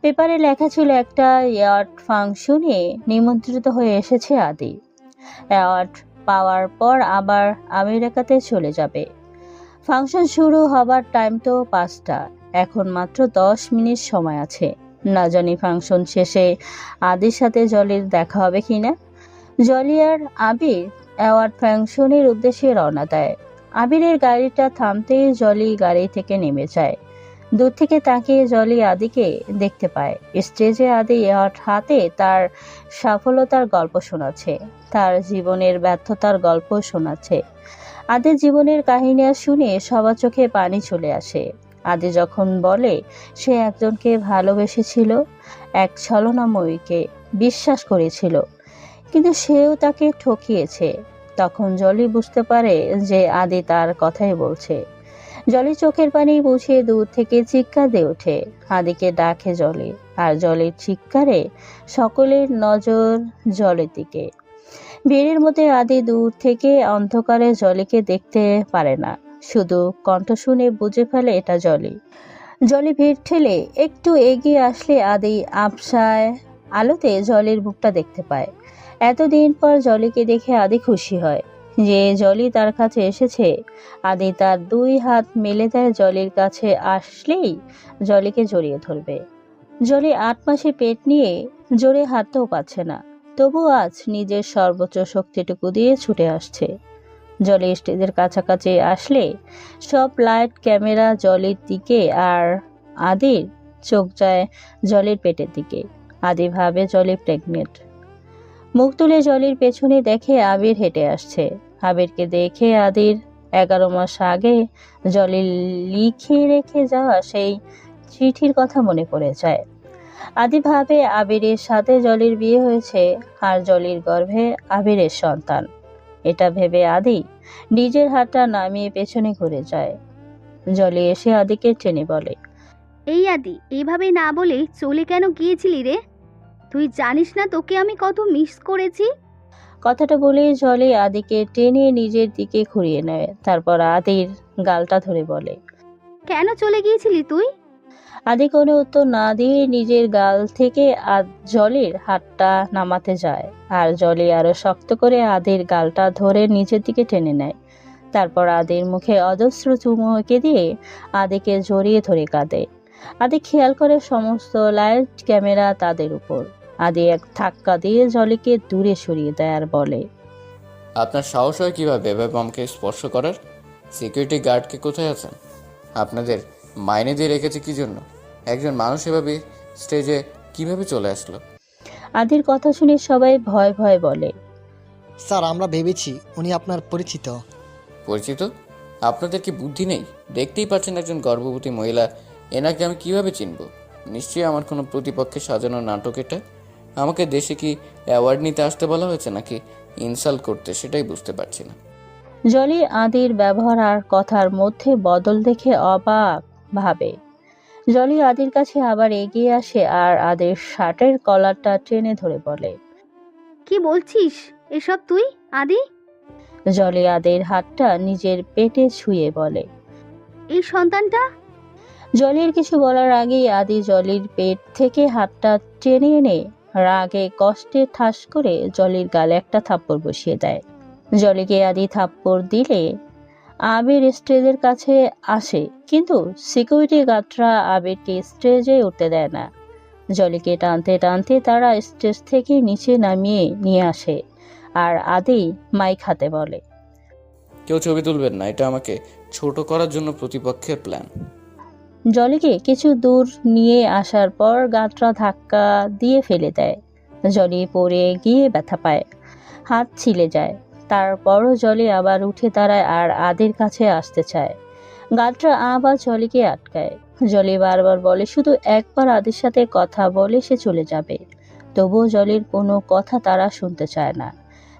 Speaker 2: পেপারে লেখা ছিল একটা অ্যাওয়ার্ড ফাংশনে নিমন্ত্রিত হয়ে এসেছে আদি। অ্যাওয়ার্ড পাওয়ার পর আবার আমেরিকাতে চলে যাবে। ফাংশন শুরু হবার টাইম তো 5টা। এখন মাত্র 10 মিনিট সময় আছে। না জানি ফাংশন শেষে আদির সাথে জলির দেখা হবে কিনা। জলি আর আবির অ্যাওয়ার্ড ফাংশনের উদ্দেশ্যে রওনা দেয়। আবিরের গাড়িটা থামতেই জলি গাড়ি থেকে নেমে যায়। দূর থেকে তাকিয়ে জলি আদিকে দেখতে পায়। স্টেজে আদি অ্যাওয়ার্ড হাতে তার সফলতার গল্প শোনাচ্ছে, তার জীবনের ব্যর্থতার গল্প শোনাচ্ছে। আদির জীবনের কাহিনী শুনে সবার চোখে পানি চলে আসে। আদি যখন বলে সে একজনকে ভালোবেসেছিল, এক ছলনাময়ীকে বিশ্বাস করেছিল, কিন্তু সেও তাকে ঠকিয়েছে, তখন জলি বুঝতে পারে যে আদি তার কথাই বলছে। জলি চোখের পানি মুছিয়ে দূর থেকে চিৎকার দিয়ে ওঠে। আদিকে ডাকে জলি, আর জলের চিৎকারে সকলের নজর জলের দিকে। ভিড়ের মধ্যে আদি দূর থেকে অন্ধকারে জলিকে দেখতে পারে না, শুধু কণ্ঠ শুনে বুঝে ফেলে এটা জলি। জলি ভিড় ঠেলে একটু এগিয়ে আসলে আদি আবসায় আলোতে জলির মুখটা দেখতে পায়। এতদিন পর জলিকে দেখে আদি খুশি হয় যে জলি তার কাছে এসেছে। আদি তার 2 হাত মেলে দেয় জলির কাছে আসলেই জলিকে জড়িয়ে ধরবে। জলি 8 মাসে পেট নিয়ে জোরে হাঁটতেও পারছে না, তবু আজ নিজের সর্বোচ্চ শক্তিটুকু দিয়ে ছুটে আসছে। জলি স্টেজের কাছাকাছি আসলে সব লাইট ক্যামেরা জলির দিকে, আর আদির চোখ যায় জলির পেটের দিকে। আদি ভাবে জলি প্রেগনেন্ট। মুখ তুলে জলির পেছনে দেখে আবির হেঁটে আসছে। আবিরকে দেখে আদির 11 মাস আগে জলি লিখে রেখে যাওয়া সেই চিঠির কথা মনে পড়ে যায়। আদি ভাবে আবিরের সাথে জলির বিয়ে হয়েছে, আর জলির গর্ভে আবিরের সন্তান। এটা ভেবে আদি নিজের হাতটা নামিয়ে পেছনে ঘুরে যায়। জলি এসে আদিকে টেনে বলে,
Speaker 3: এই আদি, এভাবে না বলে চলে কেন গিয়েছিলি রে? তুই জানিস না তোকে আমি কত মিস করেছি?
Speaker 2: কথাটা বলেই জলি আদিকে টেনে নিজের দিকে ঘুরিয়ে নেয়, তারপর আদির গালটা ধরে বলে।
Speaker 3: কেন চলে গিয়েছিলি তুই?
Speaker 2: আদি কোনো উত্তর না দিয়ে নিজের গাল থেকে জলির হাতটা নামাতে যায়, আর জলি আরো শক্ত করে আদির গালটা ধরে নিচের দিকে টেনে নেয়। তারপর আদির মুখে অজস্র চুমু এঁকে দিয়ে আদিকে জড়িয়ে ধরে কাঁদে। আদি খেয়াল করে সমস্ত লাইট ক্যামেরা তাদের উপর। আদি এক ধাক্কা দিয়ে জলিকে দূরে সরিয়ে দেয় আর বলে,
Speaker 7: আপনার সাহস হয় কীভাবে এভাবে আমাকে স্পর্শ করার? সিকিউরিটি গার্ডকে কোথায় আছেন? আপনাদের মাইনে দিয়ে রেখেছে কী জন্য? একজন মানুষ এভাবে স্টেজে কিভাবে চলে আসলো?
Speaker 2: আদির কথা শুনে সবাই ভয় ভয় বলে,
Speaker 8: স্যার আমরা ভেবেছি উনি আপনার পরিচিত।
Speaker 7: পরিচিত? আপনাদের কি বুদ্ধি নেই? দেখতেই পাচ্ছেন একজন গর্ভবতী মহিলা, এনাকে আমি কিভাবে চিনব? নিশ্চয়ই আমার কোনো প্রতিপক্ষে সাজানো নাটক এটা। আমাকে দেশে কি অ্যাওয়ার্ড নিতে আসতে বলা হয়েছে নাকি ইনসাল্ট করতে, সেটাই বুঝতে পারছি না।
Speaker 2: জলি আদির ব্যবহার আর কথার মধ্যে বদল দেখে অবাক ভাবে। জলি আদির কাছে আবার এগিয়ে আসে আর আদির শার্টের কলারটা টেনে ধরে বলে,
Speaker 3: কি বলছিস এসব তুই আদি?
Speaker 2: জলি আদির হাতটা নিজের পেটে ছুঁয়ে বলে।
Speaker 3: এই সন্তানটা?
Speaker 2: জলির কিছু বলার আগেই আদি জলির পেট থেকে হাতটা টেনে এনে রাগে কষ্টে ঠাস করে জলির গালে একটা থাপ্পড় বসিয়ে দেয়। জলিকে আদি থাপ্পড় দিলে আবির স্টেজের কাছে আসে, কিন্তু সিকিউরিটি গার্ডরা আবিরকে স্টেজে উঠতে দেয় না। জলিকে টানতে টানতে তারা স্টেজ থেকে নিচে নামিয়ে নিয়ে আসে, আর আদি মাইক হাতে বলে,
Speaker 7: কেউ ছবি তুলবেন না, এটা আমাকে ছোট করার জন্য প্রতিপক্ষের প্ল্যান।
Speaker 2: জলিকে কিছু দূর নিয়ে আসার পর গাঁটরা ধাক্কা দিয়ে ফেলে দেয়। জলি পড়ে গিয়ে ব্যথা পায়, হাত ছিলে যায়। তারপরও জলি আবার উঠে দাঁড়ায় আর আদির কাছে আসতে চায়। গাঁটরা আবার জলিকে আটকায়। জলি বারবার বলে শুধু একবার আদির সাথে কথা বলে সে চলে যাবে, তবুও জলির কোনো কথা তারা শুনতে চায় না।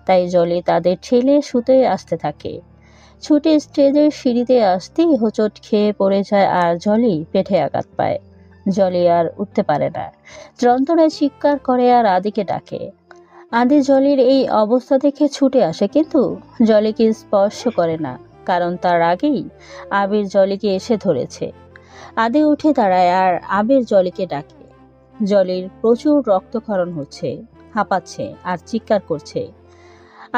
Speaker 2: তাই জলি তাদের ঠেলে শুতে আসতে থাকে। ছুটে স্টেজের সিঁড়িতে আসতেই হোঁচট খেয়ে পড়ে যায় আর জলি পেটে আঘাত পায়। জলি আর উঠতে পারে না, যন্ত্রণায় চিৎকার করে আর আদিকে ডাকে। আদি জলির এই অবস্থা দেখে ছুটে আসে, কিন্তু জলিকে স্পর্শ করে না, কারণ তার আগেই আবির জলিকে এসে ধরেছে। আদি উঠে দাঁড়ায় আর আবির জলিকে ডাকে। জলির প্রচুর রক্তক্ষরণ হচ্ছে, হাঁপাচ্ছে আর চিৎকার করছে।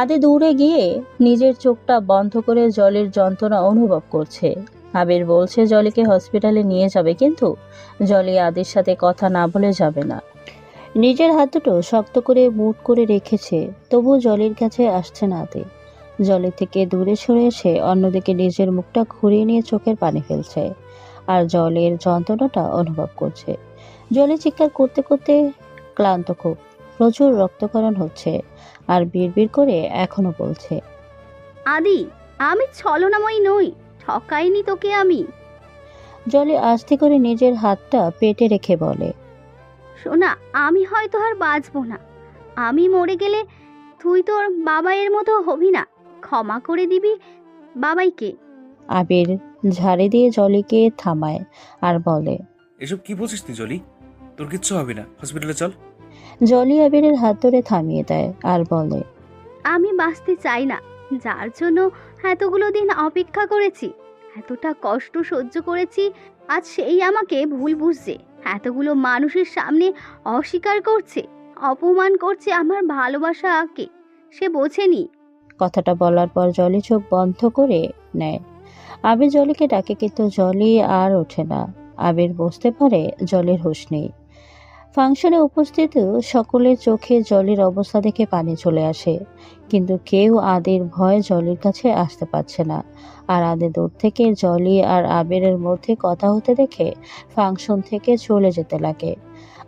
Speaker 2: আদি দৌড়ে গিয়ে নিজের চোখটা বন্ধ করে জলির যন্ত্রণা অনুভব করছে। আবির বলছে জলিকে হসপিটালে নিয়ে যাবে, কিন্তু জলি আদির সাথে কথা না বলে যাবে না। নিজের হাত দুটো শক্ত করে মুঠ করে রেখেছে, তবুও জলির কাছে আসছে না আদি। জলি থেকে দূরে সরে এসে অন্যদিকে নিজের মুখটা ঘুরিয়ে নিয়ে চোখের পানি ফেলছে আর জলের যন্ত্রণাটা অনুভব করছে। জলি চিৎকার করতে করতে ক্লান্ত, খুব প্রচুর রক্তক্ষরণ হচ্ছে আর বিড়বিড় করে এখনো বলছে,
Speaker 3: আদি আমি ছলনাময়ী নই, ঠকাইনি তোকে আমি।
Speaker 2: জলি আস্তে করে নিজের হাতটা পেটে রেখে বলে,
Speaker 3: শোনা, আমি হয়তো আর বাঁচবো না। আমি মরে গেলে তুই তোর বাবাইয়ের মতো হবি না। ক্ষমা করে দিবি বাবাইকে।
Speaker 2: আবির ঝাড়ে দিয়ে জলিকে থামায় আর বলে,
Speaker 1: এসব কি বলছিস তুই জলি? তোর কিচ্ছু হবে না, হসপিটালে চল।
Speaker 2: জলি আবিরের হাত ধরে থামিয়ে দেয় আর বলে,
Speaker 3: আমি বাঁচতে চাই না, যার জন্য এতগুলো দিন অপেক্ষা করেছি, এতটা কষ্ট সহ্য করেছি, আজ সেই আমাকে ভুল বুঝছে, এতগুলো মানুষের সামনে অস্বীকার করছে, অপমান করছে আমার ভালোবাসাকে। সে বোঝেনি।
Speaker 2: কথাটা বলার পর জলি চোখ বন্ধ করে নেয়। আবির জলিকে ডাকে, কিন্তু জলি আর ওঠে না। আবির বুঝতে পারে জলির হুঁশ নেই। ফাংশনে উপস্থিত সকলের চোখে জলির অবস্থা দেখে পানি চলে আসে, কিন্তু কেউ আদির ভয়ে জলির কাছে আসতে পারছে না। আর আদি দূর থেকে জলি আর আবিরের মধ্যে কথা হতে দেখে ফাংশন থেকে চলে যেতে লাগে।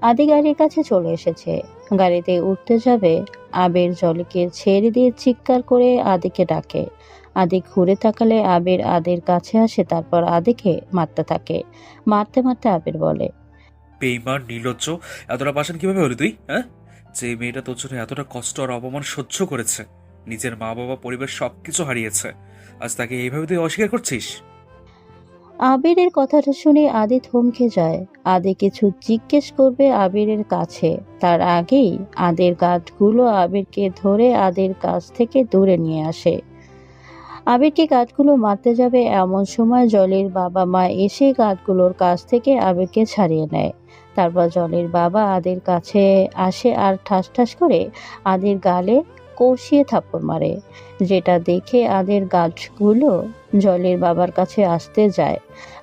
Speaker 2: আদি গাড়ির কাছে চলে এসেছে, গাড়িতে উঠতে যাবে। আবির জলিকে ছেড়ে দিয়ে চিৎকার করে আদিকে ডাকে। আদি ঘুরে তাকালে আবির আদির কাছে আসে, তারপর আদিকে মারতে থাকে। মারতে মারতে আবির বলে,
Speaker 1: বেইমান, নির্লজ্জ, এতটা পাষাণ কিভাবে হলি তুই? হ্যাঁ, যে মেয়েটা তোর জন্য এতটা কষ্ট আর অপমান সহ্য করেছে, নিজের মা বাবা পরিবার সবকিছু হারিয়েছে, আজ তাকে এইভাবে তুই অস্বীকার করছিস?
Speaker 2: আবিরের কথাটা শুনে আদি থমকে যায়। আদি কিছু জিজ্ঞেস করবে আবিরের কাছে, তার আগেই আদের গাঁটগুলো আবিরকে ধরে আদের কাছ থেকে দূরে নিয়ে আসে। আবিরকে গাঁটগুলো মারতে যাবে এমন সময় জলির বাবা মা এসে গাঁটগুলোর কাছ থেকে আবিরকে ছাড়িয়ে নেয়। তারপর জলির বাবা আদের কাছে আসে আর ঠাস ঠাস করে আদের গালে কষিয়ে থাপ্পড় মারে, যেটা দেখে আদের গাঁটগুলো জলির বাবার কাছে আসতে যায়।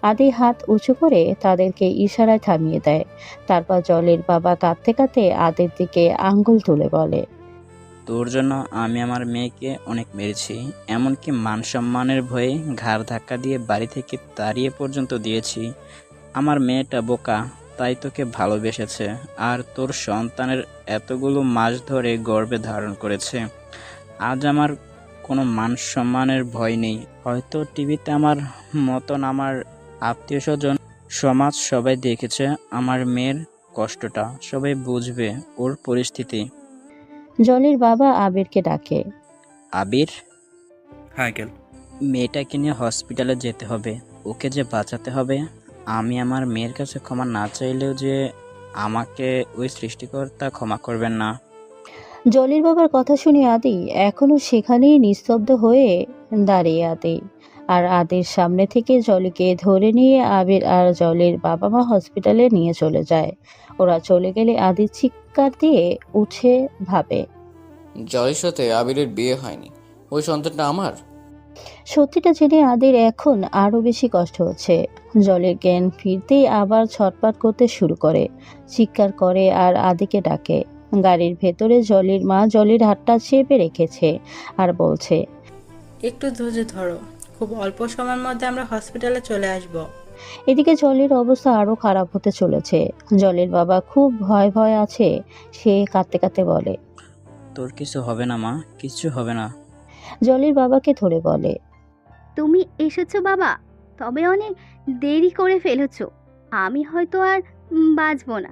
Speaker 2: আদি হাত উঁচু করে তাদেরকে ইশারায় থামিয়ে দেয়। তারপর জলির বাবা কাঁদতে কাঁদতে আদের দিকে আঙ্গুল তুলে বলে,
Speaker 6: তোর জন্য আমি আমার মেয়েকে অনেক মেরেছি, এমনকি মান সম্মানের ভয়ে ঘাড় ধাক্কা দিয়ে বাড়ি থেকে তাড়িয়ে পর্যন্ত দিয়েছি। আমার মেয়েটা বোকা, তাই তোকে ভালোবেসেছে, আর তোর সন্তানের এতগুলো মাস ধরে গর্ভে ধারণ করেছে। আজ আমার কোনো মান সম্মানের ভয় নেই। হয়তো টিভিতে আমার মতন আমার আত্মীয় স্বজন, সমাজ সবাই দেখেছে আমার মেয়ের কষ্টটা, সবাই বুঝবে ওর পরিস্থিতি।
Speaker 2: জলির বাবা আবিরকে ডাকে।
Speaker 6: আবির,
Speaker 1: হ্যাঁ আঙ্কেল।
Speaker 6: মেয়েটাকে নিয়ে হসপিটালে যেতে হবে, ওকে যে বাঁচাতে হবে। আমি আমার মেয়ের কাছে ক্ষমা না চাইলেও যে আমাকে ওই সৃষ্টিকর্তা ক্ষমা করবেন না।
Speaker 2: জলির বাবার কথা শুনে আদি এখনো সেখানেই নিস্তব্ধ হয়ে দাঁড়িয়ে আদি। আর আদির সামনে থেকে জলিকে ধরে নিয়ে আবির আর জলির বাবা মা হসপিটালে নিয়ে চলে যায়। ওরা চলে গেলে আদি চিৎকার দিয়ে উঠে ভাবে,
Speaker 7: জলের সাথে আবিরের বিয়ে হয়নি, ওই সন্তানটা আমার।
Speaker 2: সত্যিটা জেনে আদির এখন আরো বেশি কষ্ট হচ্ছে। জলের জ্ঞান ফিরতেই আবার ছটপট করতে শুরু করে, চিৎকার করে আর আদিকে ডাকে। গাড়ির ভেতরে জলির মা জলির হাতটা চেপে রেখেছে আর বলছে,
Speaker 9: একটু ধৈর্য ধরো, খুব অল্প সময়ের মধ্যে আমরা হসপিটালে চলে আসব।
Speaker 2: এদিকে জলের অবস্থা আরো খারাপ হতে চলেছে। জলের বাবা খুব ভয় ভয় আছে। সে কাঁদতে কাঁদতে বলে,
Speaker 6: তোর কিছু হবে না মা, কিচ্ছু হবে না।
Speaker 2: জলের বাবাকে ধরে বলে,
Speaker 3: তুমি এসেছো বাবা, তবে অনেক দেরি করে ফেলেছো। আমি হয়তো আর বাঁচবো না।